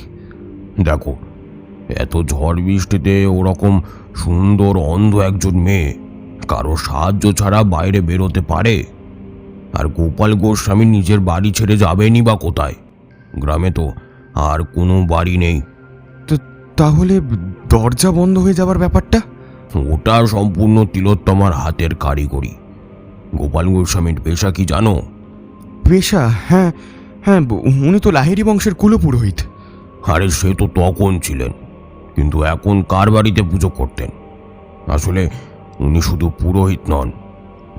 দেখো, এত ঝড় বৃষ্টিতে ওরকম সুন্দর অন্ধ একজন মেয়ে কারো সাহায্য ছাড়া বাইরে বেরোতে পারে? আর গোপাল গোস্বামী নিজের বাড়ি ছেড়ে যাবেনি বা কোথায়? গ্রামে তো আর কোনো বাড়ি নেই। তাহলে দরজা বন্ধ হয়ে যাবার ব্যাপারটা? ওটা সম্পূর্ণ তিলোত্তমার হাতের কারিগরি। গোপাল গোস্বামীর পেশা কি জানো? পেশা? হ্যাঁ, উনি তো লাহিড়ী বংশের কুলপুরোহিত। আরে সে তো তখন ছিলেন, কিন্তু এখন কার বাড়িতে পুজো করতেন? আসলে উনি শুধু পুরোহিত নন,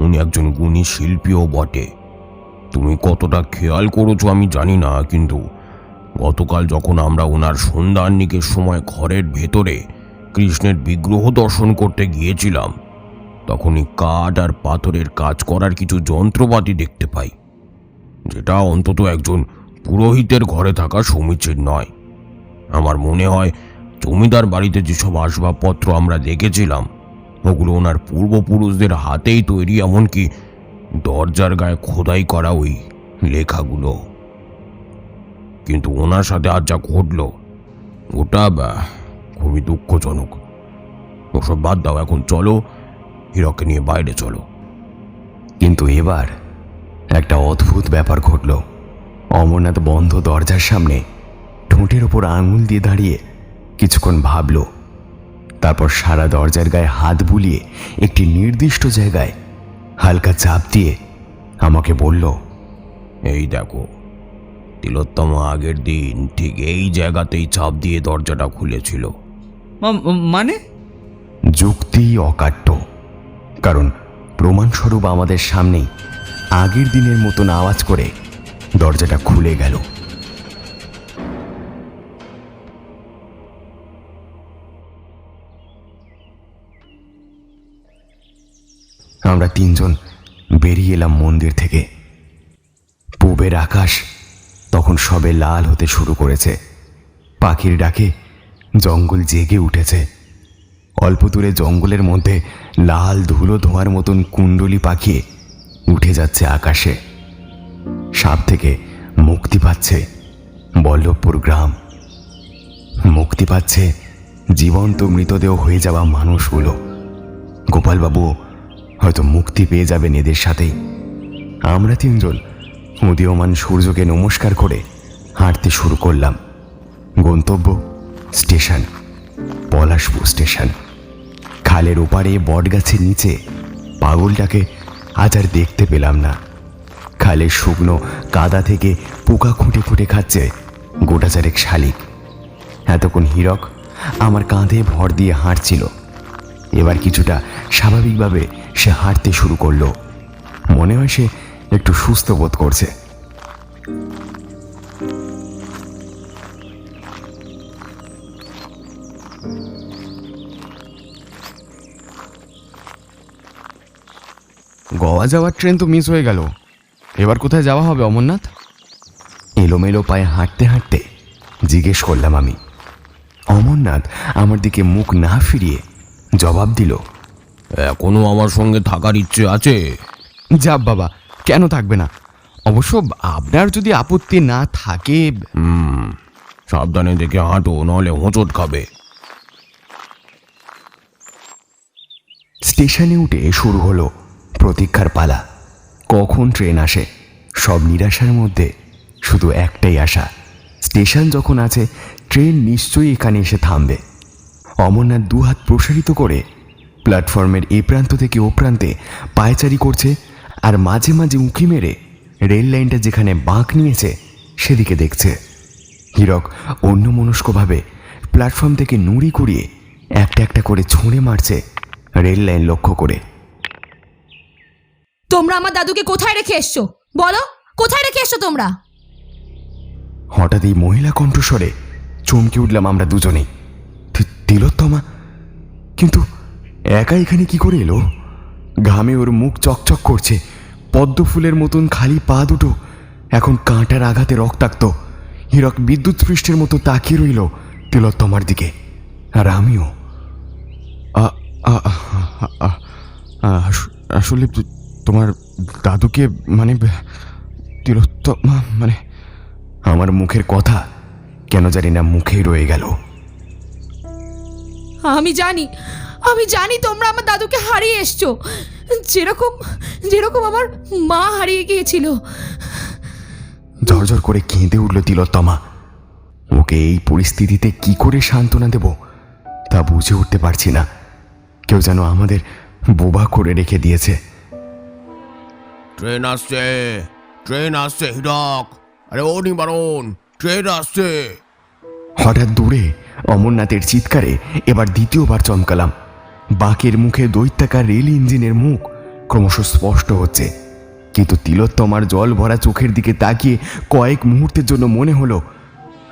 উনি একজন গুণী শিল্পীও বটে। তুমি কতটা খেয়াল করেছো আমি জানি না, কিন্তু গতকাল যখন আমরা ওনার সন্ধ্যান্নিকের সময় ঘরের ভেতরে কৃষ্ণের বিগ্রহ দর্শন করতে গিয়েছিলাম, তখনই কাঠ আর পাথরের কাজ করার কিছু যন্ত্রপাতি দেখতে পাই, যেটা অন্তত একজন পুরোহিতের ঘরে থাকা সমীচীন নয়। আমার মনে হয় জমিদার বাড়িতে যেসব আসবাবপত্র আমরা দেখেছিলাম ওগুলো ওনার পূর্বপুরুষদের হাতেই তৈরি, এমনকি দরজার গায়ে খোদাই করা ওই লেখাগুলো। কিন্তু ওনার সাথে আজ যা ঘটল ওটা খুবই দুঃখজনক। ওসব বাদ দাও, এখন চলো হীরককে নিয়ে বাইরে চলো। কিন্তু এবার একটা অদ্ভুত ব্যাপার ঘটল। অমরনাথ বন্ধ দরজার সামনে ঠোঁটের ওপর আঙুল দিয়ে দাঁড়িয়ে কিছুক্ষণ ভাবল, তারপর সারা দরজার গায়ে হাত বুলিয়ে একটি নির্দিষ্ট জায়গায় হালকা চাপ দিয়ে আমাকে বলল, এই দেখো, তিলোত্তমা আগের দিন ঠিক এই জায়গাতেই চাপ দিয়ে দরজাটা খুলেছিল। মানে? যুক্তি অকাট্য, কারণ প্রমাণস্বরূপ আমাদের সামনেই আগের দিনের মতন আওয়াজ করে দরজাটা খুলে গেল। আমরা তিনজন বেরিয়ে এলাম মন্দির থেকে। পূবের আকাশ তখন সবে লাল হতে শুরু করেছে। পাখির ডাকে জঙ্গল জেগে উঠেছে। অল্প দূরে জঙ্গলের মধ্যে লাল ধুলো ধোঁয়ার মতন কুণ্ডলি পাকিয়ে উঠে যাচ্ছে আকাশে। সাপ থেকে মুক্তি পাচ্ছে বল্লভপুর গ্রাম, মুক্তি পাচ্ছে জীবন্ত মৃতদেহ হয়ে যাওয়া মানুষগুলো। গোপালবাবু হয়তো মুক্তি পেয়ে যাবেন এদের সাথেই। আমরা তিনজন উদীয়মান সূর্যকে নমস্কার করে হাঁটতে শুরু করলাম। গন্তব্য স্টেশন, পলাশপুর স্টেশন। খালের ওপারে বটগাছের নিচে পাগলটাকে আজ আর দেখতে পেলাম না। খালের শুকনো কাদা থেকে পোকা খুঁটে খুঁটে খাচ্ছে গোটা চারেক শালিক। এতক্ষণ হীরক আমার কাঁধে ভর দিয়ে হাঁটছিল। এবার কিছুটা স্বাভাবিকভাবে সে হাঁটতে শুরু করলো। মনে হয় সে একটু সুস্থ বোধ করছে। গোয়া যাওয়ার ট্রেন তো মিস হয়ে গেল। এবার কোথায় যাওয়া হবে অমরনাথ? এলোমেলো পায়ে হাঁটতে হাঁটতে জিজ্ঞেস করলাম আমি। অমরনাথ আমার দিকে মুখ না ফিরিয়ে জবাব দিল, এখনো আমার সঙ্গে থাকার ইচ্ছে আছে? যাব বাবা, কেন থাকবে না? অবশ্য আপনার যদি আপত্তি না থাকে। সাবধানে দেখে হাঁটো, নাহলে হোঁচট খাবে। স্টেশনে উঠে শুরু হলো প্রতীক্ষার পালা। কখন ট্রেন আসে? সব নিরাশার মধ্যে শুধু একটাই আশা, স্টেশন যখন আছে ট্রেন নিশ্চয়ই এখানে এসে থামবে। অমরনাথ দুহাত প্রসারিত করে প্ল্যাটফর্মের এ প্রান্ত থেকে ও প্রান্তে পায়চারি করছে, আর মাঝে মাঝে উঁকি মেরে রেল লাইনটা যেখানে বাঁক নিয়েছে সেদিকে দেখছে। হীরক অন্যমনস্কভাবে প্ল্যাটফর্ম থেকে নুড়ি কুড়িয়ে একটা একটা করে ছুঁড়ে মারছে রেল লাইন লক্ষ্য করে। তোমরা আমার দাদুকে কোথায় রেখে এসছো? বলো, কোথায় রেখে এসছো তোমরা? হঠাৎ এই মহিলা কণ্ঠস্বরে চমকে উঠলাম আমরা দুজনেই। তিলোত্তমা? কিন্তু একা এখানে কি করে এলো? ঘামে ওর মুখ চকচক করছে, পদ্ম ফুলের মতন খালি পা দুটো এখন কাঁটার আঘাতে রক্তাক্ত। হীরক বিদ্যুৎ স্পৃষ্টের মতো তাকিয়ে রইল তিলোত্তমার দিকে, আর আমিও। আসলে তোমার দাদুকে মানে তিলোত্তমা মানে আমার মুখের কথা কেন জানি না মুখেই রয়ে গেল। আমি জানি তোমরা আমার দাদুকে হারিয়ে এসছো, যেরকম যেরকম আমার মা হারিয়ে গিয়েছিল। ঝরঝর করে কেঁদে উঠল তিলোত্তমা। ওকে এই পরিস্থিতিতে কি করে সান্ত্বনা দেব তা বুঝে উঠতে পারছি না। কেউ যেন আমাদের বোবা করে রেখে দিয়েছে। ট্রেন আসছে, ট্রেন আসছে হীরক! আরে ও নিবারণ, ট্রেন আসছে! হঠাৎ দূরে অমরনাথের চিৎকারে এবার দ্বিতীয়বার চমকালাম। বাঁকের মুখে দৈত্যাকার রেল ইঞ্জিনের মুখ ক্রমশ স্পষ্ট হচ্ছে, কিন্তু তিলোত্তমার জল ভরা চোখের দিকে তাকিয়ে কয়েক মুহূর্তের জন্য মনে হলো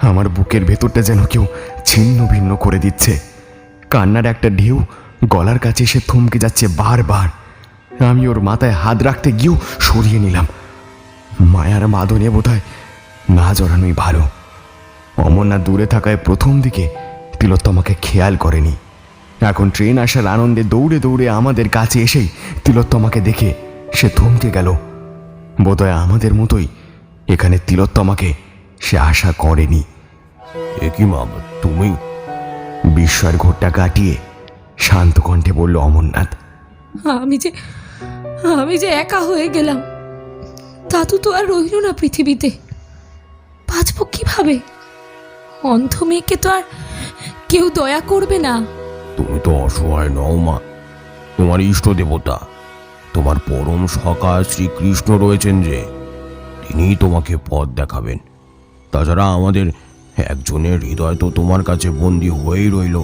আমার বুকের ভেতরটা যেন কেউ ছিন্ন ভিন্ন করে দিচ্ছে। কান্নার একটা ঢেউ গলার কাছে এসে থমকে যাচ্ছে বারবার। আমি ওর মাথায় হাত রাখতে গিয়েও সরিয়ে নিলাম। মায়ার মাদনে বোধহয় না জড়ানোই ভালো। অমরনাথ দূরে থাকায় প্রথম দিকে তিলোত্তমাকে খেয়াল করেনি। এখন ট্রেন আসার আনন্দে দৌড়ে দৌড়ে আমাদের কাছে এসেই তিলোত্তমাকে দেখে সে থমকে গেল। বোধহয় আমাদের মতোই এখানে তিলোত্তমাকে সে আশা করেনি। এ কি মা, তুমি? বিস্ময়ের ঘোরটা কাটিয়ে শান্ত কণ্ঠে বলল অমরনাথ, আমি যে একা হয়ে গেলাম। দাদু তো আর রইল না পৃথিবীতে, বাঁচব কিভাবে? অন্ধ মেয়েকে তো আর কেউ দয়া করবে না। তুমি তো অসহায় নও মা, তোমার ইষ্ট দেবতা, তোমার পরম সখা শ্রীকৃষ্ণ রয়েছেন যে, তিনিই তোমাকে পথ দেখাবেন। তাছাড়া আমাদের একজনের হৃদয় তো তোমার কাছে বন্দী হয়েই রইল।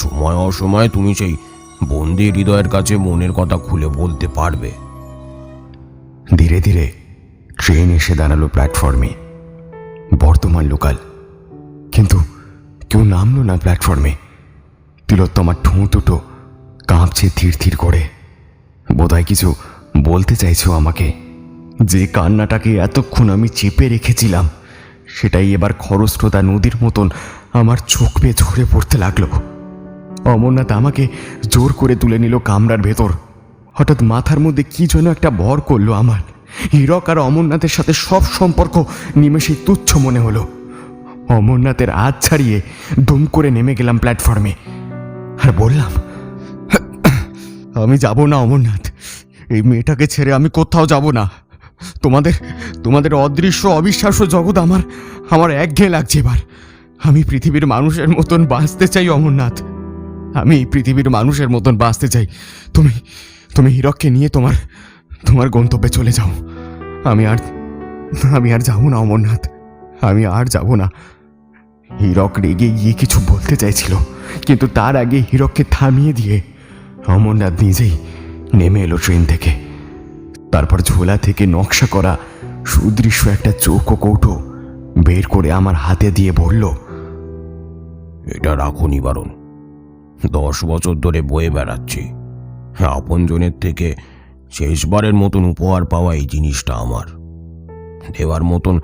সময় অসময়ে তুমি সেই বন্দী হৃদয়ের কাছে মনের কথা খুলে বলতে পারবে। ধীরে ধীরে ট্রেন এসে দাঁড়ালো প্ল্যাটফর্মে, বর্তমান লোকাল। কিন্তু কেউ নামলো না প্ল্যাটফর্মে। তিলোত্তমার ঠোঁট দুটো কাঁপছে থির থির করে। বোধহয় কিছু বলতে চাইছো আমাকে। যে কান্নাটাকে এতক্ষণ আমি চেপে রেখেছিলাম সেটাই এবার খরস্রোতা নদীর মতন আমার চোখ বেয়ে ঝরে পড়তে লাগলো। অমরনাথ আমাকে জোর করে তুলে নিল কামরার ভেতর। হঠাৎ মাথার মধ্যে কি যেন একটা ভর করলো আমার। হীরক আর অমরনাথের সাথে সব সম্পর্ক নিমেষেই তুচ্ছ মনে হলো। অমরনাথের হাত ছাড়িয়ে দুম করে নেমে গেলাম প্ল্যাটফর্মে আর বললাম, আমি যাব না অমরনাথ, এই মেয়েটাকে ছেড়ে আমি কোথাও যাব না। তোমাদের অদৃশ্য অবিশ্বাস্য জগৎ আমার একঘেয়ে লাগছে এবার। আমি পৃথিবীর মানুষের মতন বাঁচতে চাই অমরনাথ, আমি পৃথিবীর মানুষের মতন বাঁচতে চাই। তুমি হীরককে নিয়ে তোমার গন্তব্যে চলে যাও। আমি আর যাব না অমরনাথ, আমি আর যাব না। হীরক রেগে গিয়ে কিছু বলতে চাইছিল, কিন্তু তার আগে হীরককে থামিয়ে দিয়ে অমরনাথ নিজেই নেমে এলো ট্রেন থেকে। তারপর ঝোলা থেকে নকশা করা সুদৃশ্য একটা চৌক কৌটো বের করে আমার হাতে দিয়ে বলল, এটা রাখো নিবারণ, 10 বছর ধরে বয়ে বেড়াচ্ছি। আপনজনের থেকে শেষবারের মতন উপহার পাওয়া এই জিনিসটা আমার। দেওয়ার মতন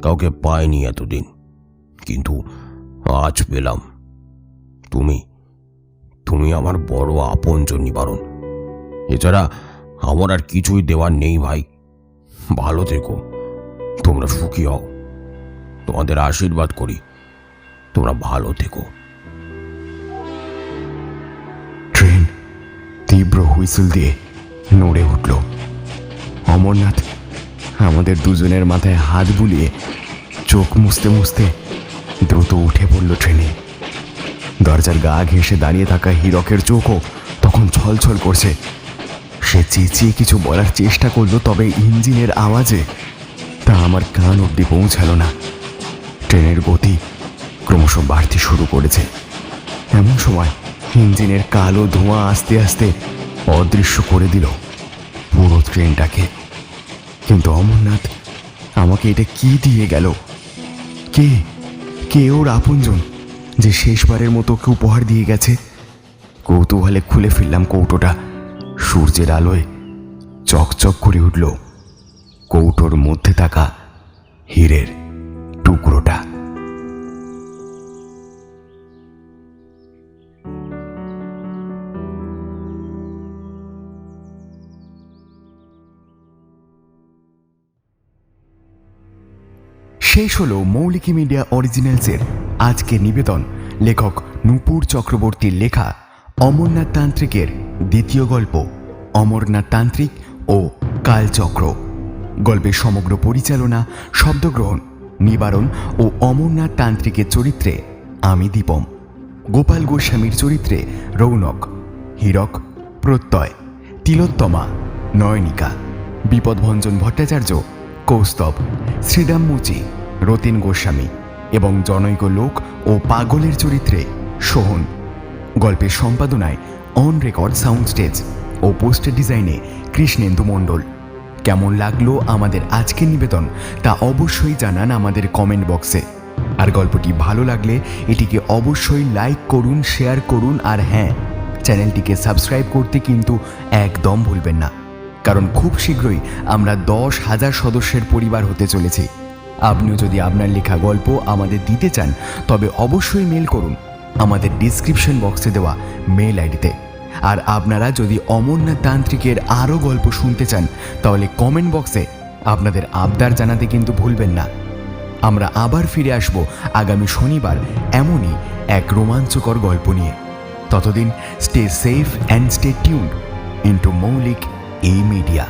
কাউকে পাইনি এতদিন, কিন্তু আজ পেলাম। তুমি আমার বড় আপনজন নিবারণ। এছাড়া আমার আর কিছুই দেওয়ার নেই ভাই। ভালো থেকো, তোমরা সুখী হও, তোমাদের আশীর্বাদ করি, তোমরা ভালো থেকো। ট্রেন তীব্র হুইসেল দিয়ে নড়ে উঠল। অমরনাথ আমাদের দুজনের মাথায় হাত বুলিয়ে চোখ মুছতে মুছতে দ্রুত উঠে পড়ল ট্রেনে। দরজার গা ঘেঁষে দাঁড়িয়ে থাকা হীরকের চোখও তখন ছলছল করছে। সে চেঁচিয়ে কিছু বলার চেষ্টা করলো, তবে ইঞ্জিনের আওয়াজে তা আমার কান অবধি পৌঁছালো না। ট্রেনের গতি ক্রমশ বাড়তে শুরু করেছে। এমন সময় ইঞ্জিনের কালো ধোঁয়া আস্তে আস্তে অদৃশ্য করে দিল পুরো ট্রেনটাকে। কিন্তু অমরনাথ আমাকে এটা কি দিয়ে গেল? কে কে ওর আপনজন যে শেষবারের মতো ওকে উপহার দিয়ে গেছে? কৌতূহলে খুলে ফেললাম কৌটোটা। সূর্যের আলোয় চকচক করে উঠল কৌটোর মধ্যে থাকা হীরের টুকরোটা। শেষ হলো মৌলিকি মিডিয়া অরিজিনালসের আজকের নিবেদন। লেখক নূপুর চক্রবর্তীর লেখা অমরনাথ তান্ত্রিকের দ্বিতীয় গল্প অমরনাথ তান্ত্রিক ও কালচক্র। গল্পের সমগ্র পরিচালনা, শব্দগ্রহণ, নিবারণ ও অমরনাথ তান্ত্রিকের চরিত্রে আমি দীপম, গোপাল গোস্বামীর চরিত্রে রৌনক, হীরক প্রত্যয়, তিলোত্তমা নয়নিকা, বিপদভঞ্জন ভট্টাচার্য কৌস্তব, শ্রীরাম মুচি রতিন গোস্বামী এবং জনৈক লোক ও পাগলের চরিত্রে সোহন। গল্পের সম্পাদনায় অন রেকর্ড সাউন্ড স্টেজ ও পোস্টার ডিজাইনে কৃষ্ণেন্দু মণ্ডল। কেমন লাগলো আমাদের আজকের নিবেদন তা অবশ্যই জানান আমাদের কমেন্ট বক্সে। আর গল্পটি ভালো লাগলে এটিকে অবশ্যই লাইক করুন, শেয়ার করুন, আর হ্যাঁ, চ্যানেলটিকে সাবস্ক্রাইব করতে কিন্তু একদম ভুলবেন না, কারণ খুব শীঘ্রই আমরা 10,000 সদস্যের পরিবার হতে চলেছি। আপনিও যদি আপনার লেখা গল্প আমাদের দিতে চান তবে অবশ্যই মেল করুন আমাদের ডিসক্রিপশন বক্সে দেওয়া মেল আইডিতে। আর আপনারা যদি অমরনাথ তান্ত্রিকের আরও গল্প শুনতে চান তাহলে কমেন্ট বক্সে আপনাদের আবদার জানাতে কিন্তু ভুলবেন না। আমরা আবার ফিরে আসব আগামী শনিবার এমনই এক রোমাঞ্চকর গল্প নিয়ে। ততদিন stay safe and stay tuned into মৌলিক এই মিডিয়া।